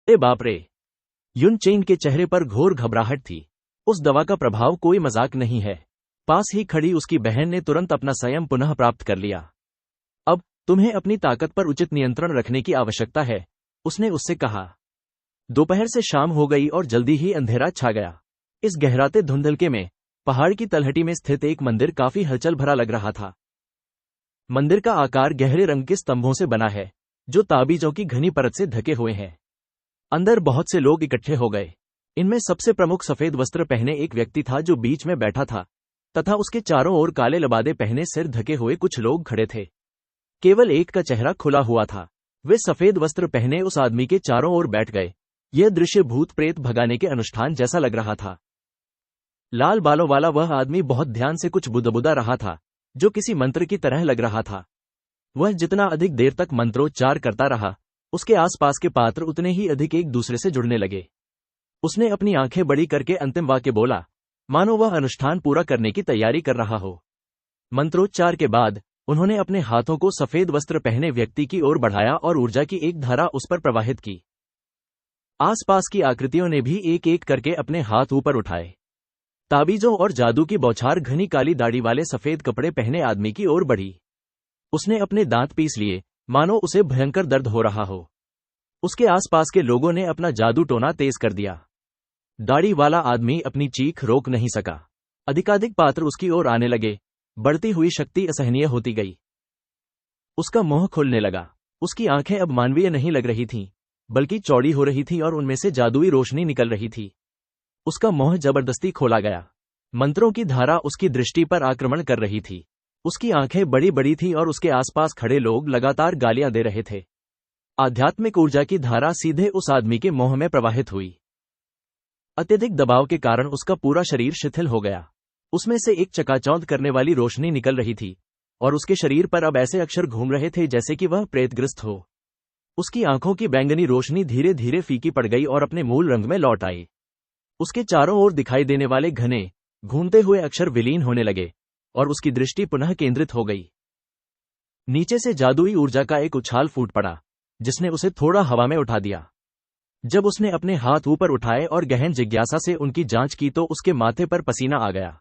ए बाप रे! युन चेन के चेहरे पर घोर घबराहट थी। उस दवा का प्रभाव कोई मजाक नहीं है। पास ही खड़ी उसकी बहन ने तुरंत अपना संयम पुनः प्राप्त कर लिया। अब तुम्हें अपनी ताकत पर उचित नियंत्रण रखने की आवश्यकता है, उसने उससे कहा। दोपहर से शाम हो गई और जल्दी ही अंधेरा छा गया। इस गहराते धुंधलके में पहाड़ की तलहटी में स्थित एक मंदिर काफी हलचल भरा लग रहा था। मंदिर का आकार गहरे रंग के स्तंभों से बना है, जो ताबीजों की घनी परत से ढके हुए हैं। अंदर बहुत से लोग इकट्ठे हो गए। इनमें सबसे प्रमुख सफेद वस्त्र पहने एक व्यक्ति था जो बीच में बैठा था, तथा उसके चारों ओर काले लबादे पहने सिर ढके हुए कुछ लोग खड़े थे। केवल एक का चेहरा खुला हुआ था। वे सफेद वस्त्र पहने उस आदमी के चारों ओर बैठ गए। यह दृश्य भूत प्रेत भगाने के अनुष्ठान जैसा लग रहा था। लाल बालों वाला वह आदमी बहुत ध्यान से कुछ बुदबुदा रहा था, जो किसी मंत्र की तरह लग रहा था। वह जितना अधिक देर तक मंत्रोच्चार करता रहा, उसके आसपास के पात्र उतने ही अधिक एक दूसरे से जुड़ने लगे। उसने अपनी आंखें बड़ी करके अंतिम वाक्य बोला, मानो वह अनुष्ठान पूरा करने की तैयारी कर रहा हो। मंत्रोच्चार के बाद उन्होंने अपने हाथों को सफेद वस्त्र पहने व्यक्ति की ओर बढ़ाया और ऊर्जा की एक धारा उस पर प्रवाहित की। आसपास की आकृतियों ने भी एक एक करके अपने हाथ ऊपर उठाए। ताबीजों और जादू की बौछार घनी काली दाढ़ी वाले सफेद कपड़े पहने आदमी की ओर बढ़ी। उसने अपने दांत पीस लिए, मानो उसे भयंकर दर्द हो रहा हो। उसके आसपास के लोगों ने अपना जादू टोना तेज कर दिया। दाढ़ी वाला आदमी अपनी चीख रोक नहीं सका। अधिकाधिक पात्र उसकी ओर आने लगे। बढ़ती हुई शक्ति असहनीय होती गई। उसका मुंह खुलने लगा। उसकी आंखें अब मानवीय नहीं लग रही थीं, बल्कि चौड़ी हो रही थीं और उनमें से जादुई रोशनी निकल रही थी। उसका मुंह जबरदस्ती खोला गया। मंत्रों की धारा उसकी दृष्टि पर आक्रमण कर रही थी। उसकी आंखें बड़ी बड़ी थीं और उसके आसपास खड़े लोग लगातार गालियां दे रहे थे। आध्यात्मिक ऊर्जा की धारा सीधे उस आदमी के मुंह में प्रवाहित हुई। अत्यधिक दबाव के कारण उसका पूरा शरीर शिथिल हो गया। उसमें से एक चकाचौंध करने वाली रोशनी निकल रही थी, और उसके शरीर पर अब ऐसे अक्षर घूम रहे थे जैसे कि वह प्रेतग्रस्त हो। उसकी आंखों की बैंगनी रोशनी धीरे धीरे फीकी पड़ गई और अपने मूल रंग में लौट आई। उसके चारों ओर दिखाई देने वाले घने घूमते हुए अक्षर विलीन होने लगे, और उसकी दृष्टि पुनः केंद्रित हो गई। नीचे से जादुई ऊर्जा का एक उछाल फूट पड़ा, जिसने उसे थोड़ा हवा में उठा दिया। जब उसने अपने हाथ ऊपर उठाए और गहन जिज्ञासा से उनकी जांच की तो उसके माथे पर पसीना आ गया।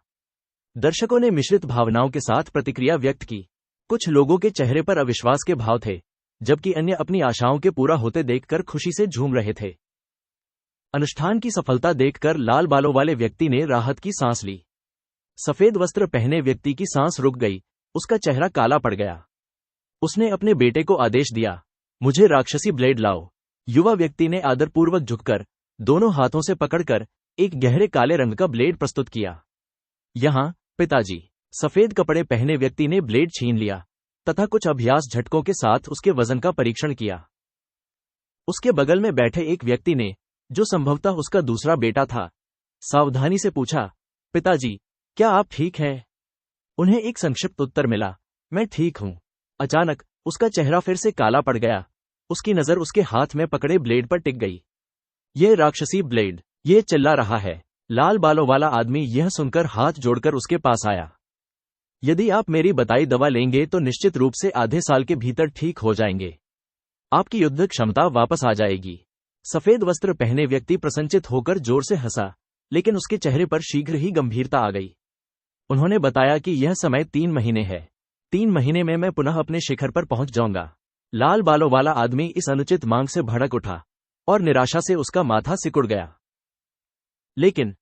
दर्शकों ने मिश्रित भावनाओं के साथ प्रतिक्रिया व्यक्त की। कुछ लोगों के चेहरे पर अविश्वास के भाव थे, जबकि अन्य अपनी आशाओं के पूरा होते देखकर खुशी से झूम रहे थे। अनुष्ठान की सफलता देखकर लाल बालों वाले व्यक्ति ने राहत की सांस ली। सफेद वस्त्र पहने व्यक्ति की सांस रुक गई। उसका चेहरा काला पड़ गया। उसने अपने बेटे को आदेश दिया, मुझे राक्षसी ब्लेड लाओ। युवा व्यक्ति ने आदरपूर्वक झुककर दोनों हाथों से पकड़कर एक गहरे काले रंग का ब्लेड प्रस्तुत किया। यहां पिताजी। सफेद कपड़े पहने व्यक्ति ने ब्लेड छीन लिया तथा कुछ अभ्यास झटकों के साथ उसके वजन का परीक्षण किया। उसके बगल में बैठे एक व्यक्ति ने, जो संभवतः उसका दूसरा बेटा था, सावधानी से पूछा, पिताजी, क्या आप ठीक हैं? उन्हें एक संक्षिप्त उत्तर मिला, मैं ठीक हूं। अचानक उसका चेहरा फिर से काला पड़ गया। उसकी नजर उसके हाथ में पकड़े ब्लेड पर टिक गई। यह राक्षसी ब्लेड, यह चिल्ला रहा है। लाल बालों वाला आदमी यह सुनकर हाथ जोड़कर उसके पास आया। यदि आप मेरी बताई दवा लेंगे तो निश्चित रूप से आधे साल के भीतर ठीक हो जाएंगे। आपकी युद्ध क्षमता वापस आ जाएगी। सफेद वस्त्र पहने व्यक्ति प्रसन्नचित होकर जोर से हंसा, लेकिन उसके चेहरे पर शीघ्र ही गंभीरता आ गई। उन्होंने बताया कि यह समय 3 महीने है। 3 महीने में मैं पुनः अपने शिखर पर पहुंच जाऊंगा। लाल बालों वाला आदमी इस अनुचित मांग से भड़क उठा और निराशा से उसका माथा सिकुड़ गया। लेकिन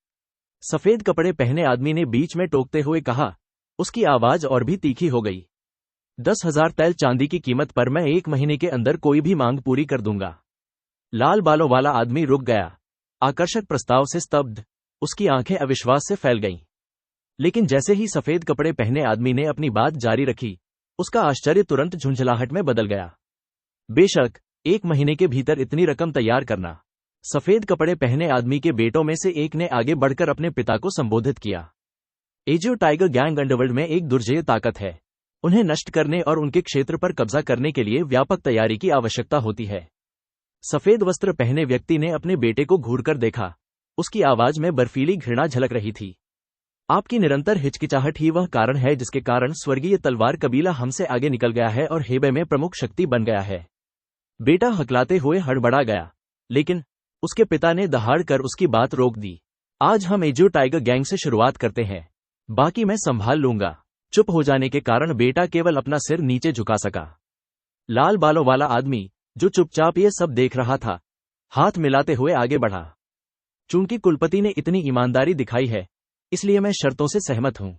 सफेद कपड़े पहने आदमी ने बीच में टोकते हुए कहा, उसकी आवाज और भी तीखी हो गई, 10,000 तैल चांदी की कीमत पर मैं 1 महीने के अंदर कोई भी मांग पूरी कर दूंगा। लाल बालों वाला आदमी रुक गया, आकर्षक प्रस्ताव से स्तब्ध। उसकी आंखें अविश्वास से फैल गईं। लेकिन जैसे ही सफेद कपड़े पहने आदमी ने अपनी बात जारी रखी, उसका आश्चर्य तुरंत झुंझलाहट में बदल गया। बेशक 1 महीने के भीतर इतनी रकम तैयार करना। सफेद कपड़े पहने आदमी के बेटों में से एक ने आगे बढ़कर अपने पिता को संबोधित किया। एजियो टाइगर गैंग अंडरवर्ल्ड में एक दुर्जेय ताकत है। उन्हें नष्ट करने और उनके क्षेत्र पर कब्जा करने के लिए व्यापक तैयारी की आवश्यकता होती है। सफेद वस्त्र पहने व्यक्ति ने अपने बेटे को घूरकर देखा। उसकी आवाज में बर्फीली घृणा झलक रही थी। आपकी निरंतर हिचकिचाहट ही वह कारण है जिसके कारण स्वर्गीय तलवार कबीला हमसे आगे निकल गया है और हेबे में प्रमुख शक्ति बन गया है। बेटा हकलाते हुए हड़बड़ा गया, लेकिन उसके पिता ने दहाड़ कर उसकी बात रोक दी। आज हम एजियो टाइगर गैंग से शुरुआत करते हैं, बाकी मैं संभाल लूंगा। चुप हो जाने के कारण बेटा केवल अपना सिर नीचे झुका सका। लाल बालों वाला आदमी, जो चुपचाप ये सब देख रहा था, हाथ मिलाते हुए आगे बढ़ा। चूंकि कुलपति ने इतनी ईमानदारी दिखाई है, इसलिए मैं शर्तों से सहमत हूं।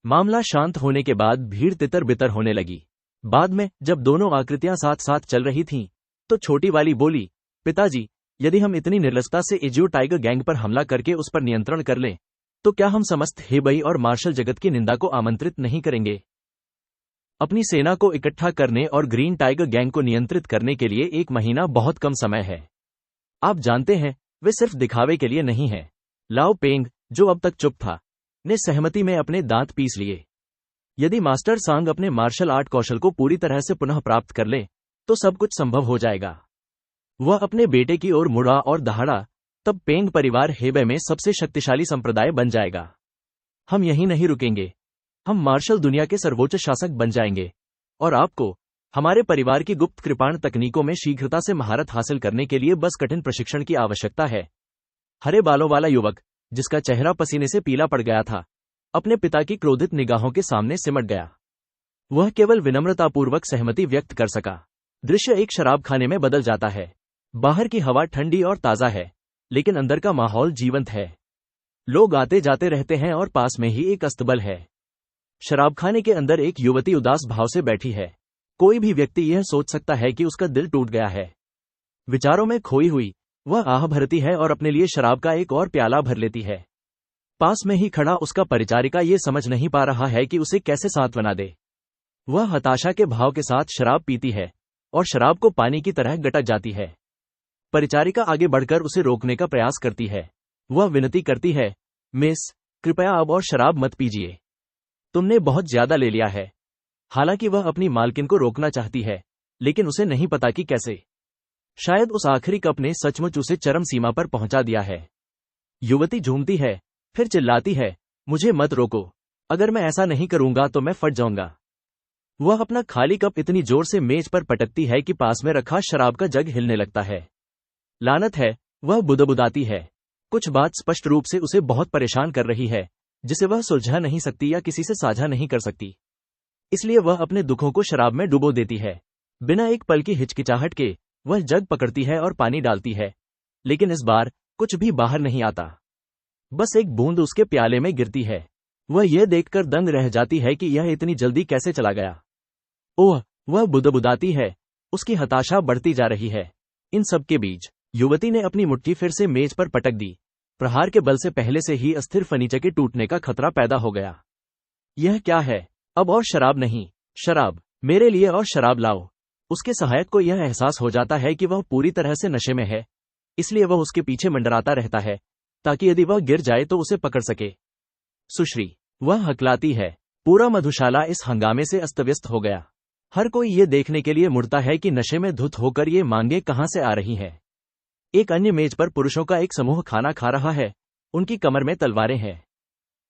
मामला शांत होने के बाद भीड़ तितर बितर होने लगी। बाद में जब दोनों आकृतियां साथ साथ चल रही थीं, तो छोटी वाली बोली, पिताजी, यदि हम इतनी निर्लजता से एजियो टाइगर गैंग पर हमला करके उस पर नियंत्रण कर लें, तो क्या हम समस्त हेबई और मार्शल जगत की निंदा को आमंत्रित नहीं करेंगे? अपनी सेना को इकट्ठा करने और ग्रीन टाइगर गैंग को नियंत्रित करने के लिए 1 महीना बहुत कम समय है। आप जानते हैं, वे सिर्फ दिखावे के लिए नहीं है। लाओ पेंग, जो अब तक चुप था, ने सहमति में अपने दांत पीस लिए। यदि मास्टर सांग अपने मार्शल आर्ट कौशल को पूरी तरह से पुनः प्राप्त कर ले, तो सब कुछ संभव हो जाएगा। वह अपने बेटे की ओर मुड़ा और दहाड़ा, तब पेंग परिवार हेबे में सबसे शक्तिशाली संप्रदाय बन जाएगा। हम यहीं नहीं रुकेंगे, हम मार्शल दुनिया के सर्वोच्च शासक बन जाएंगे, और आपको हमारे परिवार की गुप्त कृपाण तकनीकों में शीघ्रता से महारत हासिल करने के लिए बस कठिन प्रशिक्षण की आवश्यकता है। हरे बालों वाला युवक, जिसका चेहरा पसीने से पीला पड़ गया था, अपने पिता की क्रोधित निगाहों के सामने सिमट गया। वह केवल विनम्रतापूर्वक सहमति व्यक्त कर सका। दृश्य एक शराब खाने में बदल जाता है। बाहर की हवा ठंडी और ताजा है, लेकिन अंदर का माहौल जीवंत है। लोग आते जाते रहते हैं और पास में ही एक अस्तबल है। शराबखाने के अंदर एक युवती उदास भाव से बैठी है। कोई भी व्यक्ति यह सोच सकता है कि उसका दिल टूट गया है। विचारों में खोई हुई, वह आह भरती है और अपने लिए शराब का एक और प्याला भर लेती है। पास में ही खड़ा उसका परिचारिका ये समझ नहीं पा रहा है कि उसे कैसे सांत्वना दे। वह हताशा के भाव के साथ शराब पीती है और शराब को पानी की तरह गटक जाती है। परिचारिका आगे बढ़कर उसे रोकने का प्रयास करती है। वह विनती करती है, मिस, कृपया अब और शराब मत पीजिए, तुमने बहुत ज्यादा ले लिया है। हालांकि वह अपनी मालकिन को रोकना चाहती है, लेकिन उसे नहीं पता कि कैसे। शायद उस आखिरी कप ने सचमुच उसे चरम सीमा पर पहुंचा दिया है। युवती झूमती है, फिर चिल्लाती है, मुझे मत रोको, अगर मैं ऐसा नहीं करूंगा तो मैं फट जाऊंगा। वह अपना खाली कप इतनी जोर से मेज पर पटकती है कि पास में रखा शराब का जग हिलने लगता है। लानत है, वह बुदबुदाती है। कुछ बात स्पष्ट रूप से उसे बहुत परेशान कर रही है, जिसे वह सुलझा नहीं सकती या किसी से साझा नहीं कर सकती। इसलिए वह अपने दुखों को शराब में डुबो देती है। बिना एक पल की हिचकिचाहट के वह जग पकड़ती है और पानी डालती है, लेकिन इस बार कुछ भी बाहर नहीं आता। बस एक बूंद उसके प्याले में गिरती है। वह यह देखकर दंग रह जाती है कि यह इतनी जल्दी कैसे चला गया। ओह, वह बुदबुदाती है, उसकी हताशा बढ़ती जा रही है। इन सब के बीच युवती ने अपनी मुट्ठी फिर से मेज पर पटक दी। प्रहार के बल से पहले से ही अस्थिर फर्नीचर के टूटने का खतरा पैदा हो गया। यह क्या है? अब और शराब नहीं, शराब, मेरे लिए और शराब लाओ। उसके सहायक को यह एहसास हो जाता है कि वह पूरी तरह से नशे में है, इसलिए वह उसके पीछे मंडराता रहता है, ताकि यदि वह गिर जाए तो उसे पकड़ सके। सुश्री, वह हकलाती है। पूरा मधुशाला इस हंगामे से अस्तव्यस्त हो गया। हर कोई ये देखने के लिए मुड़ता है कि नशे में धुत होकर ये मांगे कहां से आ रही हैं। एक अन्य मेज पर पुरुषों का एक समूह खाना खा रहा है, उनकी कमर में तलवारें हैं।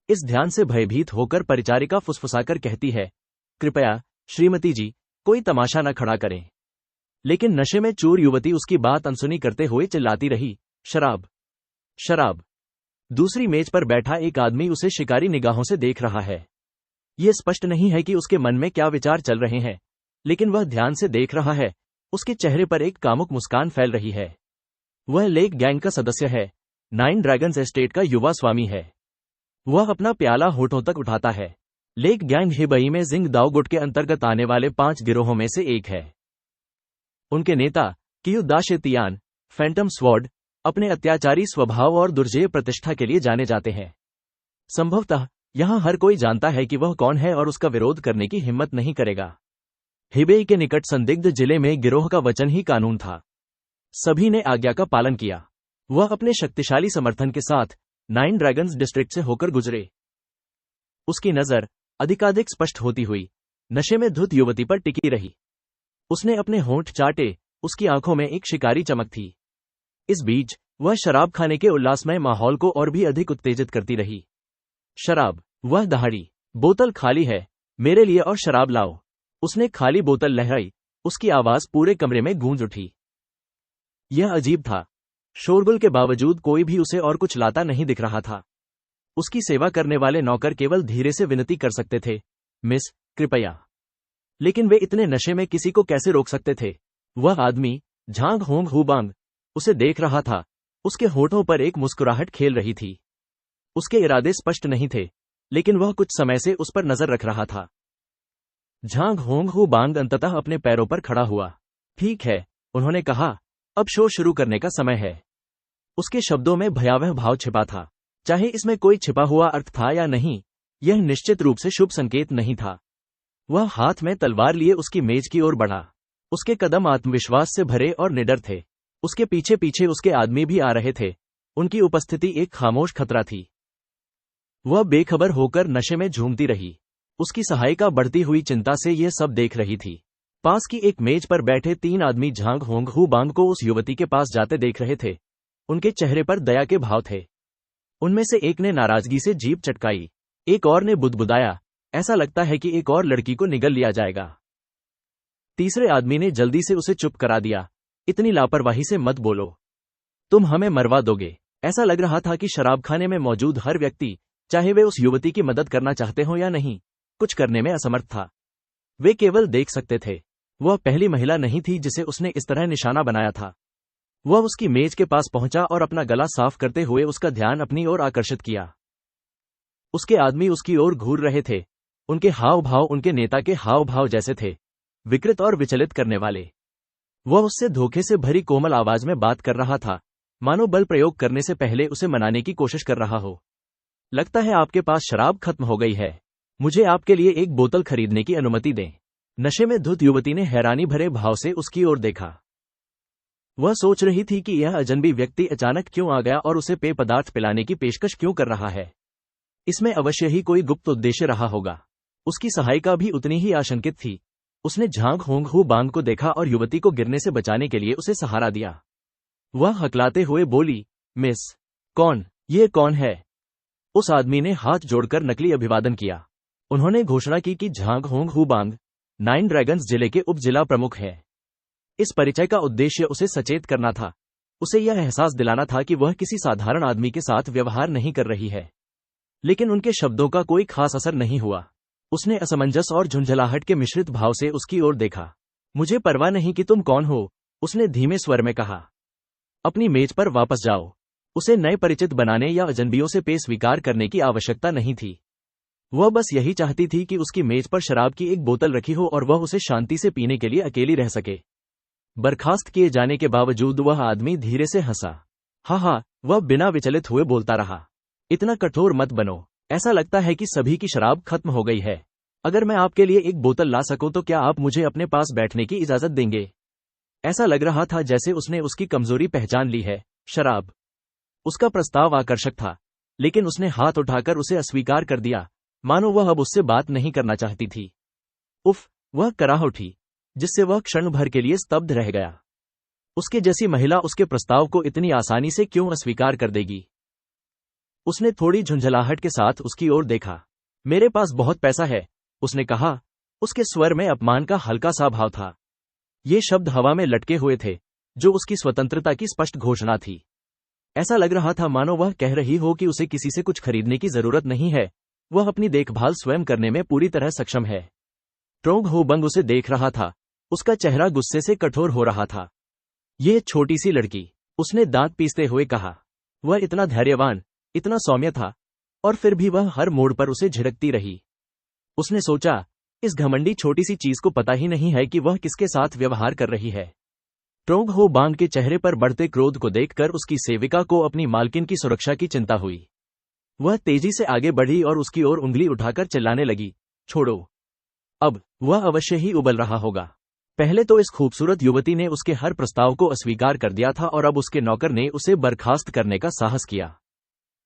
इस ध्यान से भयभीत होकर परिचारिका फुसफुसाकर कहती है, कृपया श्रीमती जी, कोई तमाशा न खड़ा करें। लेकिन नशे में चूर युवती उसकी बात अनसुनी करते हुए चिल्लाती रही, शराब, शराब। दूसरी मेज पर बैठा एक आदमी उसे शिकारी निगाहों से देख रहा है। यह स्पष्ट नहीं है कि उसके मन में क्या विचार चल रहे हैं, लेकिन वह ध्यान से देख रहा है। उसके चेहरे पर एक कामुक मुस्कान फैल रही है। वह लेक गैंग का सदस्य है, 9 ड्रैगन्स एस्टेट का युवा स्वामी है। वह अपना प्याला होठों तक उठाता है। लेक गैंग हेबई में जिंग दाओ गुट के अंतर्गत आने वाले 5 गिरोहों में से एक है। उनके नेता कियू दाशेतियान, फैंटम स्वॉर्ड, अपने अत्याचारी स्वभाव और दुर्जेय प्रतिष्ठा के लिए जाने जाते हैं। संभवतः यहां हर कोई जानता है कि वह कौन है और उसका विरोध करने की हिम्मत नहीं करेगा। हेबेई के निकट संदिग्ध जिले में गिरोह का वचन ही कानून था। सभी ने आज्ञा का पालन किया। वह अपने शक्तिशाली समर्थन के साथ 9 ड्रैगन्स डिस्ट्रिक्ट से होकर गुजरे। उसकी नजर अधिकाधिक स्पष्ट होती हुई नशे में धुत युवती पर टिकी रही। उसने अपने होंठ चाटे, उसकी आंखों में एक शिकारी चमक थी। इस बीच वह शराब खाने के उल्लासमय माहौल को और भी अधिक उत्तेजित करती रही। शराब, वह दहाड़ी, बोतल खाली है, मेरे लिए और शराब लाओ। उसने खाली बोतल लहराई, उसकी आवाज पूरे कमरे में गूंज उठी। यह अजीब था। शोरगुल के बावजूद कोई भी उसे और कुछ लाता नहीं दिख रहा था। उसकी सेवा करने वाले नौकर केवल धीरे से विनती कर सकते थे, मिस, कृपया। लेकिन वे इतने नशे में किसी को कैसे रोक सकते थे? वह आदमी, झांग होंग हुबांग, उसे देख रहा था। उसके होठों पर एक मुस्कुराहट खेल रही थी। उसके इरादे स्पष्ट नहीं थे, लेकिन वह कुछ समय से उस पर नजर रख रहा था। झांग होंग हुबांग अंततः अपने पैरों पर खड़ा हुआ। ठीक है, उन्होंने कहा, अब शो शुरू करने का समय है। उसके शब्दों में भयावह भाव छिपा था। चाहे इसमें कोई छिपा हुआ अर्थ था या नहीं, यह निश्चित रूप से शुभ संकेत नहीं था। वह हाथ में तलवार लिए उसकी मेज की ओर बढ़ा। उसके कदम आत्मविश्वास से भरे और निडर थे। उसके पीछे पीछे उसके आदमी भी आ रहे थे। उनकी उपस्थिति एक खामोश खतरा थी। वह बेखबर होकर नशे में झूमती रही। उसकी सहायिका बढ़ती हुई चिंता से यह सब देख रही थी। पास की एक मेज पर बैठे 3 आदमी झांग होंग हुबांग को उस युवती के पास जाते देख रहे थे। उनके चेहरे पर दया के भाव थे। उनमें से एक ने नाराजगी से जीभ चटकाई। एक और ने बुदबुदाया, ऐसा लगता है कि एक और लड़की को निगल लिया जाएगा। तीसरे आदमी ने जल्दी से उसे चुप करा दिया, इतनी लापरवाही से मत बोलो, तुम हमें मरवा दोगे। ऐसा लग रहा था कि शराबखाने में मौजूद हर व्यक्ति, चाहे वे उस युवती की मदद करना चाहते हो या नहीं, कुछ करने में असमर्थ था। वे केवल देख सकते थे। वह पहली महिला नहीं थी जिसे उसने इस तरह निशाना बनाया था। वह उसकी मेज के पास पहुंचा और अपना गला साफ करते हुए उसका ध्यान अपनी ओर आकर्षित किया। उसके आदमी उसकी ओर घूर रहे थे। उनके हाव भाव उनके नेता के हाव भाव जैसे थे, विकृत और विचलित करने वाले। वह उससे धोखे से भरी कोमल आवाज में बात कर रहा था, मानो बल प्रयोग करने से पहले उसे मनाने की कोशिश कर रहा हो। लगता है आपके पास शराब खत्म हो गई है, मुझे आपके लिए एक बोतल खरीदने की अनुमति दें। नशे में धुत युवती ने हैरानी भरे भाव से उसकी ओर देखा। वह सोच रही थी कि यह अजनबी व्यक्ति अचानक क्यों आ गया और उसे पेय पदार्थ पिलाने की पेशकश क्यों कर रहा है। इसमें अवश्य ही कोई गुप्त उद्देश्य रहा होगा। उसकी सहायिका भी उतनी ही आशंकित थी। उसने झांग होंग हुबांग को देखा और युवती को गिरने से बचाने के लिए उसे सहारा दिया। वह हकलाते हुए बोली, मिस, कौन, ये कौन है? उस आदमी ने हाथ जोड़कर नकली अभिवादन किया। उन्होंने घोषणा की कि झांग होंग हुबांग 9 ड्रैगन्स जिले के उप जिला प्रमुख है। इस परिचय का उद्देश्य उसे सचेत करना था। उसे यह एहसास दिलाना था कि वह किसी साधारण आदमी के साथ व्यवहार नहीं कर रही है। लेकिन उनके शब्दों का कोई खास असर नहीं हुआ। उसने असमंजस और झुंझलाहट के मिश्रित भाव से उसकी ओर देखा। मुझे परवाह नहीं कि तुम कौन हो, उसने धीमे स्वर में कहा। अपनी मेज पर वापस जाओ। उसे नए परिचित बनाने या अजनबियों से पेय स्वीकार करने की आवश्यकता नहीं थी। वह बस यही चाहती थी कि उसकी मेज पर शराब की एक बोतल रखी हो और वह उसे शांति से पीने के लिए अकेली रह सके। बर्खास्त किए जाने के बावजूद वह आदमी धीरे से हंसा। हाँ, वह बिना विचलित हुए बोलता रहा, इतना कठोर मत बनो। ऐसा लगता है कि सभी की शराब खत्म हो गई है। अगर मैं आपके लिए एक बोतल ला सकूं तो क्या आप मुझे अपने पास बैठने की इजाजत देंगे? ऐसा लग रहा था जैसे उसने उसकी कमजोरी पहचान ली है, शराब। उसका प्रस्ताव आकर्षक था, लेकिन उसने हाथ उठाकर उसे अस्वीकार कर दिया, मानो वह अब उससे बात नहीं करना चाहती थी। उफ, वह कराह उठी, जिससे वह क्षण भर के लिए स्तब्ध रह गया। उसके जैसी महिला उसके प्रस्ताव को इतनी आसानी से क्यों अस्वीकार कर देगी? उसने थोड़ी झुंझलाहट के साथ उसकी ओर देखा। मेरे पास बहुत पैसा है, उसने कहा। उसके स्वर में अपमान का हल्का सा भाव था। ये शब्द हवा में लटके हुए थे, जो उसकी स्वतंत्रता की स्पष्ट घोषणा थी। ऐसा लग रहा था मानो वह कह रही हो कि उसे किसी से कुछ खरीदने की जरूरत नहीं है, वह अपनी देखभाल स्वयं करने में पूरी तरह सक्षम है। ट्रोंग होबंग उसे देख रहा था। उसका चेहरा गुस्से से कठोर हो रहा था। ये छोटी सी लड़की, उसने दांत पीसते हुए कहा। वह इतना धैर्यवान, इतना सौम्य था, और फिर भी वह हर मोड़ पर उसे झिड़कती रही। उसने सोचा, इस घमंडी छोटी सी चीज को पता ही नहीं है कि वह किसके साथ व्यवहार कर रही है। ट्रोंग हो बांग के चेहरे पर बढ़ते क्रोध को देखकर उसकी सेविका को अपनी मालकिन की सुरक्षा की चिंता हुई। वह तेजी से आगे बढ़ी और उसकी ओर उंगली उठाकर चिल्लाने लगी, छोड़ो। अब वह अवश्य ही उबल रहा होगा। पहले तो इस खूबसूरत युवती ने उसके हर प्रस्ताव को अस्वीकार कर दिया था और अब उसके नौकर ने उसे बर्खास्त करने का साहस किया।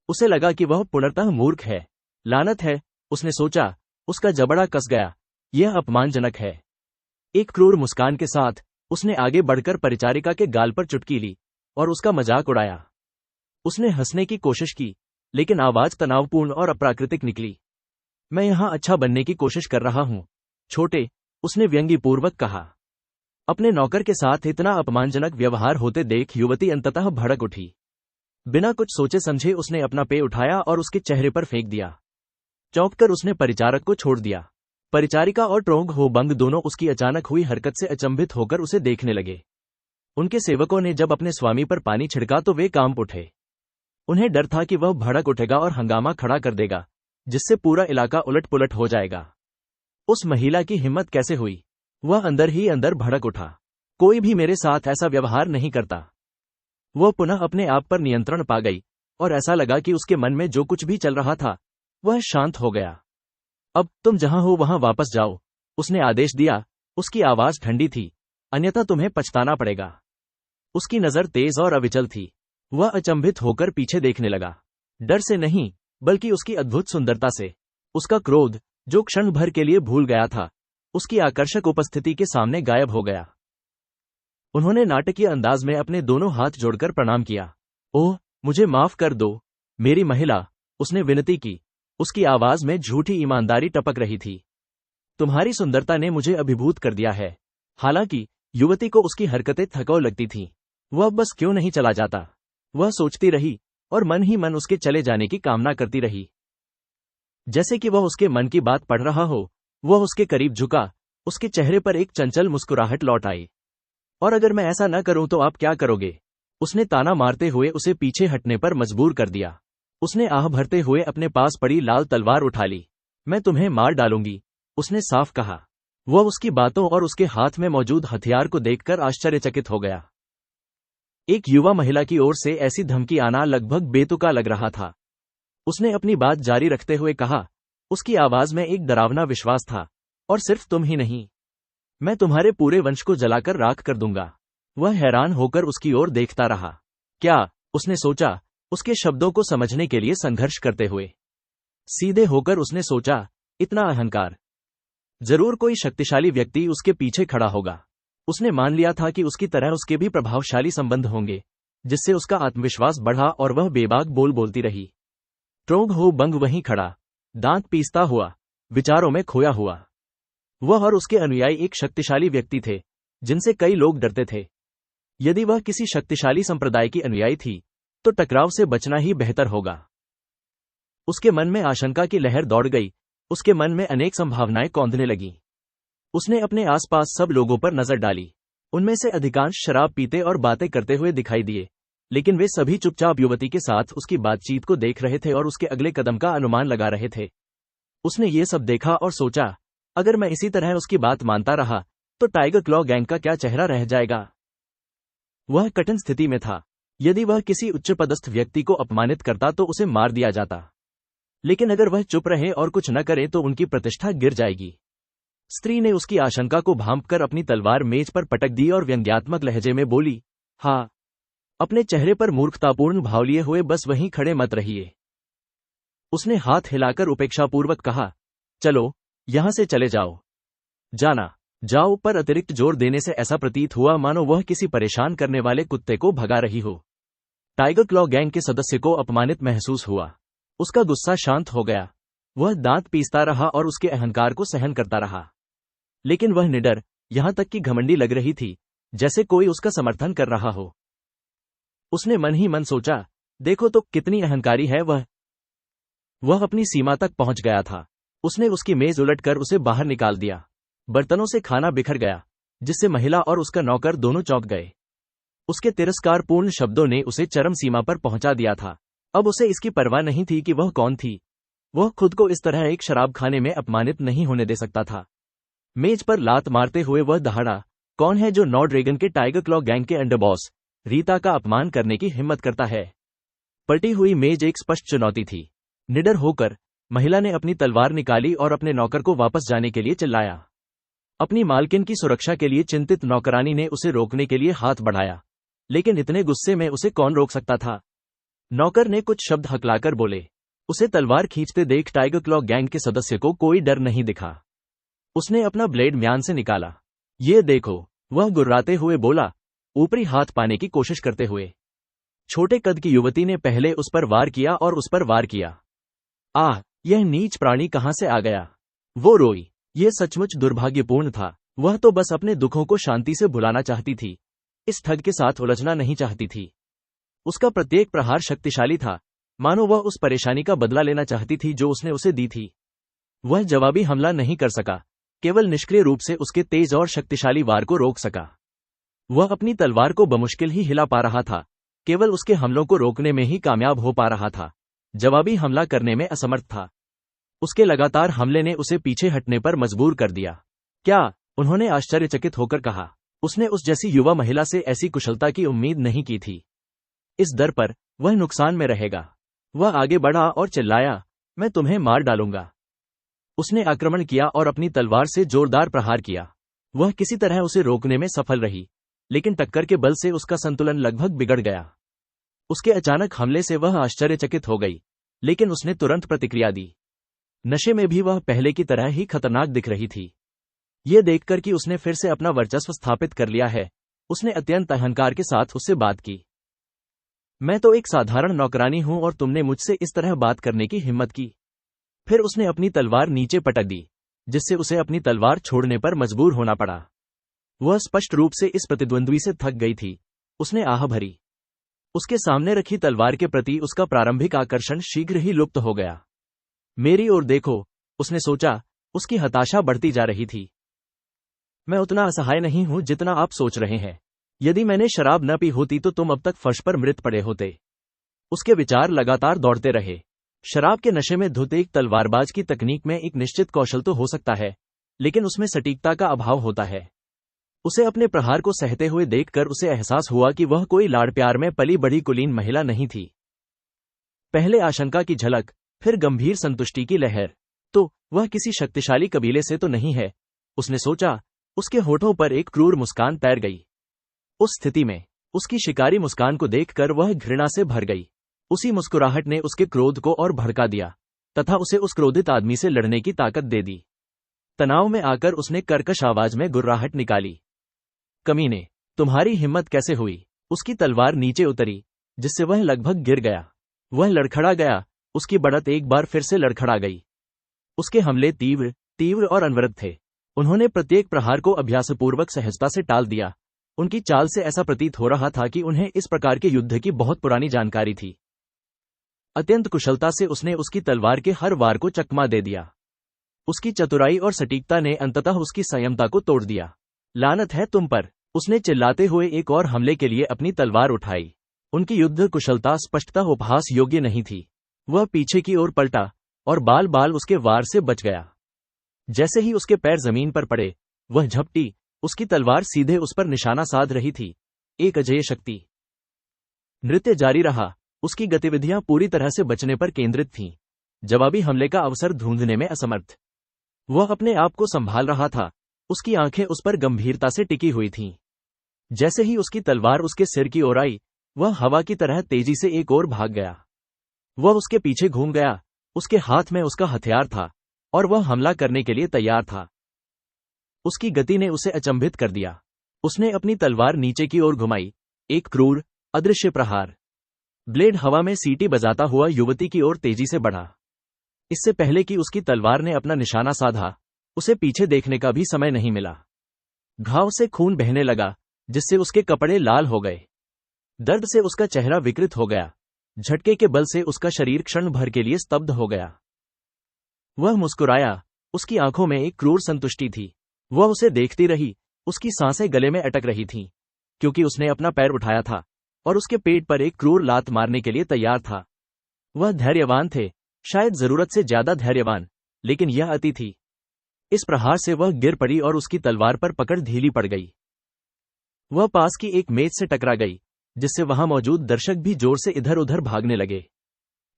उसे लगा कि वह पूर्णतः मूर्ख है। लानत है, उसने सोचा। उसका जबड़ा कस गया। यह अपमानजनक है। एक क्रूर मुस्कान के साथ उसने आगे बढ़कर परिचारिका के गाल पर चुटकी ली और उसका मजाक उड़ाया। उसने हंसने की कोशिश की, लेकिन आवाज तनावपूर्ण और अप्राकृतिक निकली। मैं यहां अच्छा बनने की कोशिश कर रहा हूं, छोटे, उसने व्यंग्यपूर्वक कहा। अपने नौकर के साथ इतना अपमानजनक व्यवहार होते देख युवती अंततः भड़क उठी। बिना कुछ सोचे समझे उसने अपना पेय उठाया और उसके चेहरे पर फेंक दिया। चौंक कर उसने परिचारक को छोड़ दिया। परिचारिका और ट्रोंग हो बंग दोनों उसकी अचानक हुई हरकत से अचंभित होकर उसे देखने लगे। उनके सेवकों ने जब अपने स्वामी पर पानी छिड़का तो वे कांप उठे। उन्हें डर था कि वह भड़क उठेगा और हंगामा खड़ा कर देगा, जिससे पूरा इलाका उलट पुलट हो जाएगा। उस महिला की हिम्मत कैसे हुई? वह अंदर ही अंदर भड़क उठा। कोई भी मेरे साथ ऐसा व्यवहार नहीं करता। वह पुनः अपने आप पर नियंत्रण पा गई और ऐसा लगा कि उसके मन में जो कुछ भी चल रहा था वह शांत हो गया। अब तुम जहां हो वहां वापस जाओ, उसने आदेश दिया। उसकी आवाज ठंडी थी, अन्यथा तुम्हें पछताना पड़ेगा। उसकी नजर तेज और अविचल थी। वह अचंभित होकर पीछे देखने लगा, डर से नहीं बल्कि उसकी अद्भुत सुंदरता से। उसका क्रोध, जो क्षण भर के लिए भूल गया था, उसकी आकर्षक उपस्थिति के सामने गायब हो गया। उन्होंने नाटकीय अंदाज में अपने दोनों हाथ जोड़कर प्रणाम किया। ओह, मुझे माफ कर दो, मेरी महिला, उसने विनती की। उसकी आवाज में झूठी ईमानदारी टपक रही थी। तुम्हारी सुंदरता ने मुझे अभिभूत कर दिया है। हालांकि युवती को उसकी हरकतें थकाऊ लगती थीं। वह बस क्यों नहीं चला जाता, वह सोचती रही और मन ही मन उसके चले जाने की कामना करती रही। जैसे कि वह उसके मन की बात पढ़ रहा हो, वह उसके करीब झुका। उसके चेहरे पर एक चंचल मुस्कुराहट लौट आई। और अगर मैं ऐसा न करूं तो आप क्या करोगे? उसने ताना मारते हुए उसे पीछे हटने पर मजबूर कर दिया। उसने आह भरते हुए अपने पास पड़ी लाल तलवार उठा ली। मैं तुम्हें मार डालूंगी, उसने साफ कहा। वह उसकी बातों और उसके हाथ में मौजूद हथियार को देखकर आश्चर्यचकित हो गया। एक युवा महिला की ओर से ऐसी धमकी आना लगभग बेतुका लग रहा था। उसने अपनी बात जारी रखते हुए कहा, उसकी आवाज में एक डरावना विश्वास था, और सिर्फ तुम ही नहीं, मैं तुम्हारे पूरे वंश को जलाकर राख कर दूंगा। वह हैरान होकर उसकी ओर देखता रहा। क्या? उसने सोचा, उसके शब्दों को समझने के लिए संघर्ष करते हुए। सीधे होकर उसने सोचा, इतना अहंकार, जरूर कोई शक्तिशाली व्यक्ति उसके पीछे खड़ा होगा। उसने मान लिया था कि उसकी तरह उसके भी प्रभावशाली संबंध होंगे, जिससे उसका आत्मविश्वास बढ़ा और वह बेबाक बोलती रही। ट्रोंग हो बंग वहीं खड़ा, दांत पीसता हुआ, विचारों में खोया हुआ। वह और उसके अनुयायी एक शक्तिशाली व्यक्ति थे, जिनसे कई लोग डरते थे। यदि वह किसी शक्तिशाली संप्रदाय की अनुयायी थी, तो टकराव से बचना ही बेहतर होगा। उसके मन में आशंका की लहर दौड़ गई। उसके मन में अनेक संभावनाएं कौंधने लगीं। उसने अपने आसपास सब लोगों पर नजर डाली। उनमें से अधिकांश शराब पीते और बातें करते हुए दिखाई दिए, लेकिन वे सभी चुपचाप युवती के साथ उसकी बातचीत को देख रहे थे और उसके अगले कदम का अनुमान लगा रहे थे। उसने ये सब देखा और सोचा, अगर मैं इसी तरह उसकी बात मानता रहा तो टाइगर क्लॉ गैंग का क्या चेहरा रह जाएगा। वह कठिन स्थिति में था। यदि वह किसी उच्च पदस्थ व्यक्ति को अपमानित करता तो उसे मार दिया जाता, लेकिन अगर वह चुप रहे और कुछ न करे तो उनकी प्रतिष्ठा गिर जाएगी। स्त्री ने उसकी आशंका को भांपकर अपनी तलवार मेज पर पटक दी और व्यंग्यात्मक लहजे में बोली, हाँ, अपने चेहरे पर मूर्खतापूर्ण भाव लिए हुए बस वहीं खड़े मत रहिए। उसने हाथ हिलाकर उपेक्षापूर्वक कहा, चलो, यहां से चले जाओ। जाना, जाओ पर अतिरिक्त जोर देने से ऐसा प्रतीत हुआ मानो वह किसी परेशान करने वाले कुत्ते को भगा रही हो। टाइगर क्लॉ गैंग के सदस्य को अपमानित महसूस हुआ। उसका गुस्सा शांत हो गया। वह दांत पीसता रहा और उसके अहंकार को सहन करता रहा, लेकिन वह निडर, यहां तक कि घमंडी लग रही थी, जैसे कोई उसका समर्थन कर रहा हो। उसने मन ही मन सोचा, देखो तो कितनी अहंकारी है वह। वह अपनी सीमा तक पहुंच गया था। उसने उसकी मेज उलटकर उसे बाहर निकाल दिया। बर्तनों से खाना बिखर गया, जिससे महिला और उसका नौकर दोनों चौंक गए। उसके तिरस्कारपूर्ण शब्दों ने उसे चरम सीमा पर पहुंचा दिया था। अब उसे इसकी परवाह नहीं थी कि वह कौन थी। वह खुद को इस तरह एक शराबखाने में अपमानित नहीं होने दे सकता था। मेज पर लात मारते हुए वह दहाड़ा, कौन है जो नॉ ड्रैगन के टाइगर क्लॉ गैंग के अंडरबॉस रीता का अपमान करने की हिम्मत करता है। पलटी हुई मेज एक स्पष्ट चुनौती थी। निडर होकर महिला ने अपनी तलवार निकाली और अपने नौकर को वापस जाने के लिए चिल्लाया। अपनी मालकिन की सुरक्षा के लिए चिंतित नौकरानी ने उसे रोकने के लिए हाथ बढ़ाया, लेकिन इतने गुस्से में उसे कौन रोक सकता था। नौकर ने कुछ शब्द हकलाकर बोले। उसे तलवार खींचते देख टाइगर क्लॉ गैंग के सदस्य को कोई डर नहीं दिखा। उसने अपना ब्लेड म्यान से निकाला। ये देखो, वह गुर्राते हुए बोला, ऊपरी हाथ पाने की कोशिश करते हुए। छोटे कद की युवती ने पहले उस पर वार किया और उस पर वार किया। आह, यह नीच प्राणी कहां से आ गया? वो रोई। यह सचमुच दुर्भाग्यपूर्ण था। वह तो बस अपने दुखों को शांति से भुलाना चाहती थी, इस ठग के साथ उलझना नहीं चाहती थी। उसका प्रत्येक प्रहार शक्तिशाली था, मानो वह उस परेशानी का बदला लेना चाहती थी जो उसने उसे दी थी। वह जवाबी हमला नहीं कर सका, केवल निष्क्रिय रूप से उसके तेज और शक्तिशाली वार को रोक सका। वह अपनी तलवार को बमुश्किल ही हिला पा रहा था, केवल उसके हमलों को रोकने में ही कामयाब हो पा रहा था, जवाबी हमला करने में असमर्थ था। उसके लगातार हमले ने उसे पीछे हटने पर मजबूर कर दिया। क्या? उन्होंने आश्चर्यचकित होकर कहा। उसने उस जैसी युवा महिला से ऐसी कुशलता की उम्मीद नहीं की थी। इस दर पर वह नुकसान में रहेगा। वह आगे बढ़ा और चिल्लाया, मैं तुम्हें मार डालूंगा। उसने आक्रमण किया और अपनी तलवार से जोरदार प्रहार किया। वह किसी तरह उसे रोकने में सफल रही, लेकिन टक्कर के बल से उसका संतुलन लगभग बिगड़ गया। उसके अचानक हमले से वह आश्चर्यचकित हो गई, लेकिन उसने तुरंत प्रतिक्रिया दी। नशे में भी वह पहले की तरह ही खतरनाक दिख रही थी। ये देखकर कि उसने फिर से अपना वर्चस्व स्थापित कर लिया है, उसने अत्यंत अहंकार के साथ उससे बात की। मैं तो एक साधारण नौकरानी हूं और तुमने मुझसे इस तरह बात करने की हिम्मत की। फिर उसने अपनी तलवार नीचे पटक दी, जिससे उसे अपनी तलवार छोड़ने पर मजबूर होना पड़ा। वह स्पष्ट रूप से इस प्रतिद्वंद्वी से थक गई थी। उसने आह भरी। उसके सामने रखी तलवार के प्रति उसका प्रारंभिक आकर्षण शीघ्र ही लुप्त हो गया। मेरी ओर देखो, उसने सोचा, उसकी हताशा बढ़ती जा रही थी। मैं उतना असहाय नहीं हूं जितना आप सोच रहे हैं। यदि मैंने शराब न पी होती तो तुम अब तक फर्श पर मृत पड़े होते। उसके विचार लगातार दौड़ते रहे। शराब के नशे में धुत एक तलवारबाज की तकनीक में एक निश्चित कौशल तो हो सकता है, लेकिन उसमें सटीकता का अभाव होता है। उसे अपने प्रहार को सहते हुए देखकर उसे एहसास हुआ कि वह कोई लाड़ प्यार में पली बड़ी कुलीन महिला नहीं थी। पहले आशंका की झलक, फिर गंभीर संतुष्टि की लहर। तो वह किसी शक्तिशाली कबीले से तो नहीं है, उसने सोचा। उसके होठों पर एक क्रूर मुस्कान तैर गई। उस स्थिति में उसकी शिकारी मुस्कान को देखकर वह घृणा से भर गई। उसी मुस्कुराहट ने उसके क्रोध को और भड़का दिया, तथा उसे उस क्रोधित आदमी से लड़ने की ताकत दे दी। तनाव में आकर उसने कर्कश आवाज में गुर्राहट निकाली। कमीने, तुम्हारी हिम्मत कैसे हुई? उसकी तलवार नीचे उतरी, जिससे वह लगभग गिर गया। वह लड़खड़ा गया, उसकी बढ़त एक बार फिर से लड़खड़ा गई। उसके हमले तीव्र और अनवरत थे। उन्होंने प्रत्येक प्रहार को अभ्यासपूर्वक सहजता से टाल दिया। उनकी चाल से ऐसा प्रतीत हो रहा था कि उन्हें इस प्रकार के युद्ध की बहुत पुरानी जानकारी थी। अत्यंत कुशलता से उसने उसकी तलवार के हर वार को चकमा दे दिया। उसकी चतुराई और सटीकता ने अंततः उसकी संयमता को तोड़ दिया। लानत है तुम पर, उसने चिल्लाते हुए एक और हमले के लिए अपनी तलवार उठाई। उनकी युद्ध कुशलता स्पष्टतः उपहास योग्य नहीं थी। वह पीछे की ओर पलटा और बाल बाल उसके वार से बच गया। जैसे ही उसके पैर जमीन पर पड़े, वह झपटी। उसकी तलवार सीधे उस पर निशाना साध रही थी, एक अजेय शक्ति। नृत्य जारी रहा। उसकी गतिविधियां पूरी तरह से बचने पर केंद्रित थीं, जवाबी हमले का अवसर ढूंढने में असमर्थ। वह अपने आप को संभाल रहा था, उसकी आंखें उस पर गंभीरता से टिकी हुई थीं। जैसे ही उसकी तलवार उसके सिर की ओर आई, वह हवा की तरह तेजी से एक ओर भाग गया। वह उसके पीछे घूम गया। उसके हाथ में उसका हथियार था और वह हमला करने के लिए तैयार था। उसकी गति ने उसे अचंभित कर दिया। उसने अपनी तलवार नीचे की ओर घुमाई, एक क्रूर, अदृश्य प्रहार। ब्लेड हवा में सीटी बजाता हुआ युवती की ओर तेजी से बढ़ा। इससे पहले कि उसकी तलवार ने अपना निशाना साधा, उसे पीछे देखने का भी समय नहीं मिला। घाव से खून बहने लगा, जिससे उसके कपड़े लाल हो गए। दर्द से उसका चेहरा विकृत हो गया। झटके के बल से उसका शरीर क्षण भर के लिए स्तब्ध हो गया। वह मुस्कुराया, उसकी आंखों में एक क्रूर संतुष्टि थी। वह उसे देखती रही, उसकी सांसें गले में अटक रही थीं, क्योंकि उसने अपना पैर उठाया था और उसके पेट पर एक क्रूर लात मारने के लिए तैयार था। वह धैर्यवान थे, शायद जरूरत से ज्यादा धैर्यवान, लेकिन यह अति थी। इस प्रहार से वह गिर पड़ी और उसकी तलवार पर पकड़ ढीली पड़ गई। वह पास की एक मेज से टकरा गई, जिससे वहां मौजूद दर्शक भी जोर से इधर उधर भागने लगे।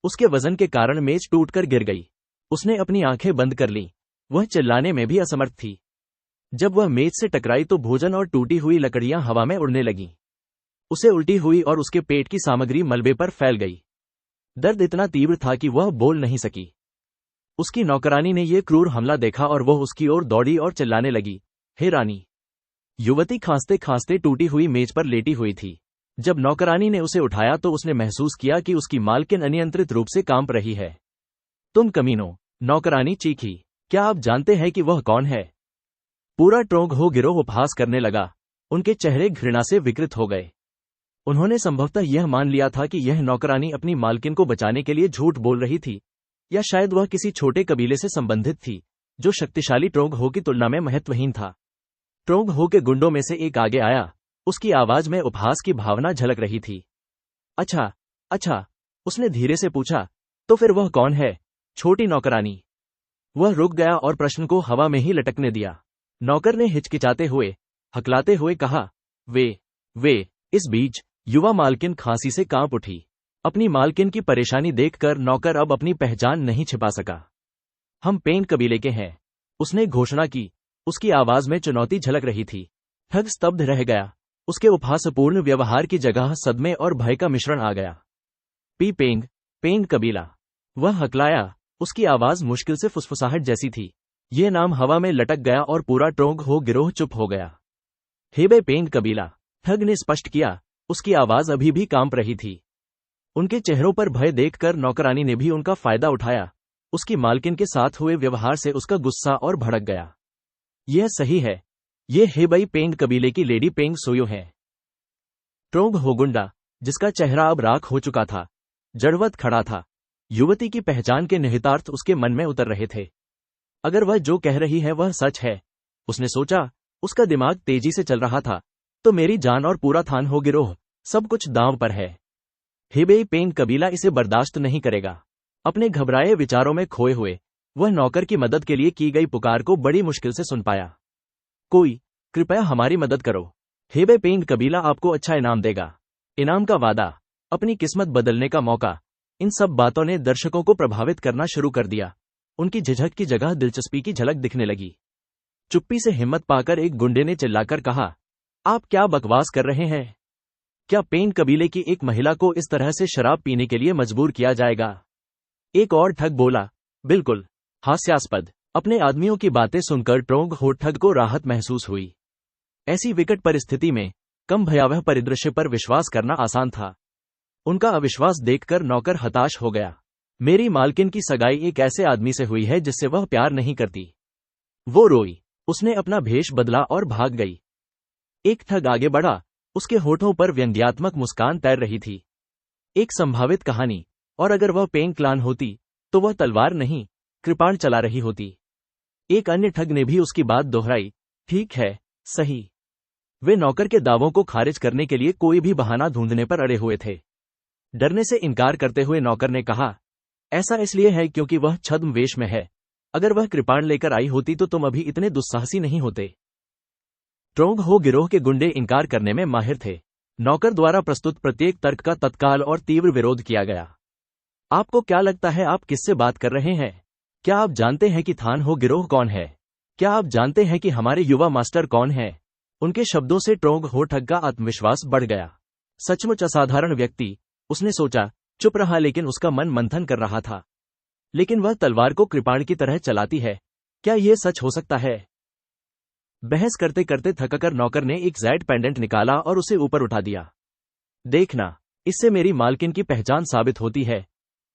उसके वजन के कारण मेज टूटकर गिर गई। उसने अपनी आंखें बंद कर लीं, वह चिल्लाने में भी असमर्थ थी। जब वह मेज से टकराई तो भोजन और टूटी हुई लकड़ियां हवा में उड़ने लगीं। उसे उल्टी हुई और उसके पेट की सामग्री मलबे पर फैल गई। दर्द इतना तीव्र था कि वह बोल नहीं सकी। उसकी नौकरानी ने यह क्रूर हमला देखा और वह उसकी ओर दौड़ी और चिल्लाने लगी, हे रानी। युवती खांसते खांसते टूटी हुई मेज पर लेटी हुई थी। जब नौकरानी ने उसे उठाया तो उसने महसूस किया कि उसकी मालकिन अनियंत्रित रूप से कांप रही है। तुम कमीनों, नौकरानी चीखी, क्या आप जानते हैं कि वह कौन है? पूरा ट्रोंग हो गिरोह उपहास करने लगा। उनके चेहरे घृणा से विकृत हो गए। उन्होंने संभवतः यह मान लिया था कि यह नौकरानी अपनी मालकिन को बचाने के लिए झूठ बोल रही थी, या शायद वह किसी छोटे कबीले से संबंधित थी जो शक्तिशाली ट्रोंग हो की तुलना में महत्वहीन था। ट्रोंग हो के गुंडों में से एक आगे आया। उसकी आवाज में उपहास की भावना झलक रही थी। अच्छा अच्छा, उसने धीरे से पूछा, तो फिर वह कौन है, छोटी नौकरानी? वह रुक गया और प्रश्न को हवा में ही लटकने दिया। नौकर ने हिचकिचाते हुए, हकलाते हुए कहा, वे। इस बीच युवा मालकिन खांसी से कांप उठी। अपनी मालकिन की परेशानी देखकर नौकर अब अपनी पहचान नहीं छिपा सका। हम पेंग कबीले के हैं, उसने घोषणा की। उसकी आवाज में चुनौती झलक रही थी। ठग स्तब्ध रह गया। उसके उपहासपूर्ण व्यवहार की जगह सदमे और भय का मिश्रण आ गया। पेंग कबीला, वह हकलाया। उसकी आवाज मुश्किल से फुसफुसाहट जैसी थी। यह नाम हवा में लटक गया और पूरा ट्रोंग हो गिरोह चुप हो गया। हेबे पेंग कबीला, ठग ने स्पष्ट किया। उसकी आवाज अभी भी कांप रही थी। उनके चेहरों पर भय देखकर नौकरानी ने भी उनका फायदा उठाया। उसकी मालकिन के साथ हुए व्यवहार से उसका गुस्सा और भड़क गया। यह सही है, ये हेबई पेंग कबीले की लेडी पेंग सोयो है। ट्रोंग हो गुंडा, जिसका चेहरा अब राख हो चुका था, जड़वत खड़ा था। युवती की पहचान के निहितार्थ उसके मन में उतर रहे थे। अगर वह जो कह रही है वह सच है, उसने सोचा। उसका दिमाग तेजी से चल रहा था। तो मेरी जान और पूरा थान हो गिरोह, सब कुछ दांव पर है। हेबेई पेंग कबीला इसे बर्दाश्त नहीं करेगा। अपने घबराए विचारों में खोए हुए वह नौकर की मदद के लिए की गई पुकार को बड़ी मुश्किल से सुन पाया। कोई, कृपया हमारी मदद करो। हेबे पेंग कबीला आपको अच्छा इनाम देगा। इनाम का वादा, अपनी किस्मत बदलने का मौका। इन सब बातों ने दर्शकों को प्रभावित करना शुरू कर दिया। उनकी झिझक की जगह दिलचस्पी की झलक दिखने लगी। चुप्पी से हिम्मत पाकर एक गुंडे ने चिल्लाकर कहा, आप क्या बकवास कर रहे हैं? क्या पेंग कबीले की एक महिला को इस तरह से शराब पीने के लिए मजबूर किया जाएगा? एक और ठग बोला, बिल्कुल, हास्यास्पद। अपने आदमियों की बातें सुनकर ट्रोंग हो ठग को राहत महसूस हुई। ऐसी विकट परिस्थिति में कम भयावह परिदृश्य पर विश्वास करना आसान था। उनका अविश्वास देखकर नौकर हताश हो गया। मेरी मालकिन की सगाई एक ऐसे आदमी से हुई है जिससे वह प्यार नहीं करती। वो रोई। उसने अपना भेष बदला और भाग गई। एक ठग आगे बढ़ा। उसके होठों पर व्यंग्यात्मक मुस्कान तैर रही थी। एक संभावित कहानी, और अगर वह पेंग क्लान होती तो वह तलवार नहीं, कृपाण चला रही होती। एक अन्य ठग ने भी उसकी बात दोहराई, ठीक है, सही। वे नौकर के दावों को खारिज करने के लिए कोई भी बहाना ढूंढने पर अड़े हुए थे। डरने से इनकार करते हुए नौकर ने कहा, ऐसा इसलिए है क्योंकि वह छद्म वेश में है। अगर वह कृपाण लेकर आई होती तो तुम अभी इतने दुस्साहसी नहीं होते। ट्रोंग हो गिरोह के गुंडे इनकार करने में माहिर थे। नौकर द्वारा प्रस्तुत प्रत्येक तर्क का तत्काल और तीव्र विरोध किया गया। आपको क्या लगता है आप किससे बात कर रहे हैं? क्या आप जानते हैं कि थान हो गिरोह कौन है? क्या आप जानते हैं कि हमारे युवा मास्टर कौन है? उनके शब्दों से ट्रोंग हो ठग का आत्मविश्वास बढ़ गया। सचमुच असाधारण व्यक्ति, उसने सोचा। चुप रहा लेकिन उसका मन मंथन कर रहा था। लेकिन वह तलवार को कृपाण की तरह चलाती है, क्या यह सच हो सकता है? बहस करते करते थककर नौकर ने एक ज़ैड पेंडेंट निकाला और उसे ऊपर उठा दिया। देखना, इससे मेरी मालकिन की पहचान साबित होती है।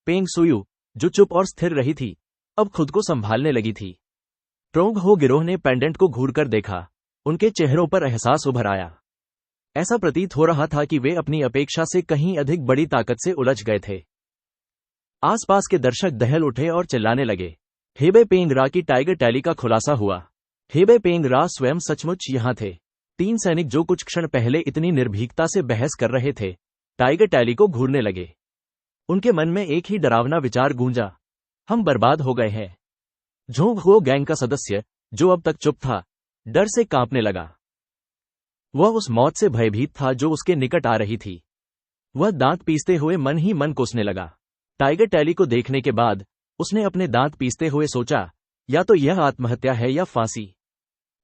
पेंग सुयू, जो चुप और स्थिर रही थी, अब खुद को संभालने लगी थी। ट्रोंग हो गिरोह ने पेंडेंट को घूरकर देखा। उनके चेहरों पर एहसास उभर आया। ऐसा प्रतीत हो रहा था कि वे अपनी अपेक्षा से कहीं अधिक बड़ी ताकत से उलझ गए थे। आसपास के दर्शक दहल उठे और चिल्लाने लगे। हेबे पेंग रा की टाइगर टैली का खुलासा हुआ। हेबे पेंग रा स्वयं सचमुच यहां थे। 3 सैनिक जो कुछ क्षण पहले इतनी निर्भीकता से बहस कर रहे थे, टाइगर टैली को घूरने लगे। उनके मन में एक ही डरावना विचार गूंजा, हम बर्बाद हो गए हैं। झोंग हो गैंग का सदस्य, जो अब तक चुप था, डर से कांपने लगा। वह उस मौत से भयभीत था जो उसके निकट आ रही थी। वह दांत पीसते हुए मन ही मन कोसने लगा। टाइगर टैली को देखने के बाद उसने अपने दांत पीसते हुए सोचा, या तो यह आत्महत्या है या फांसी।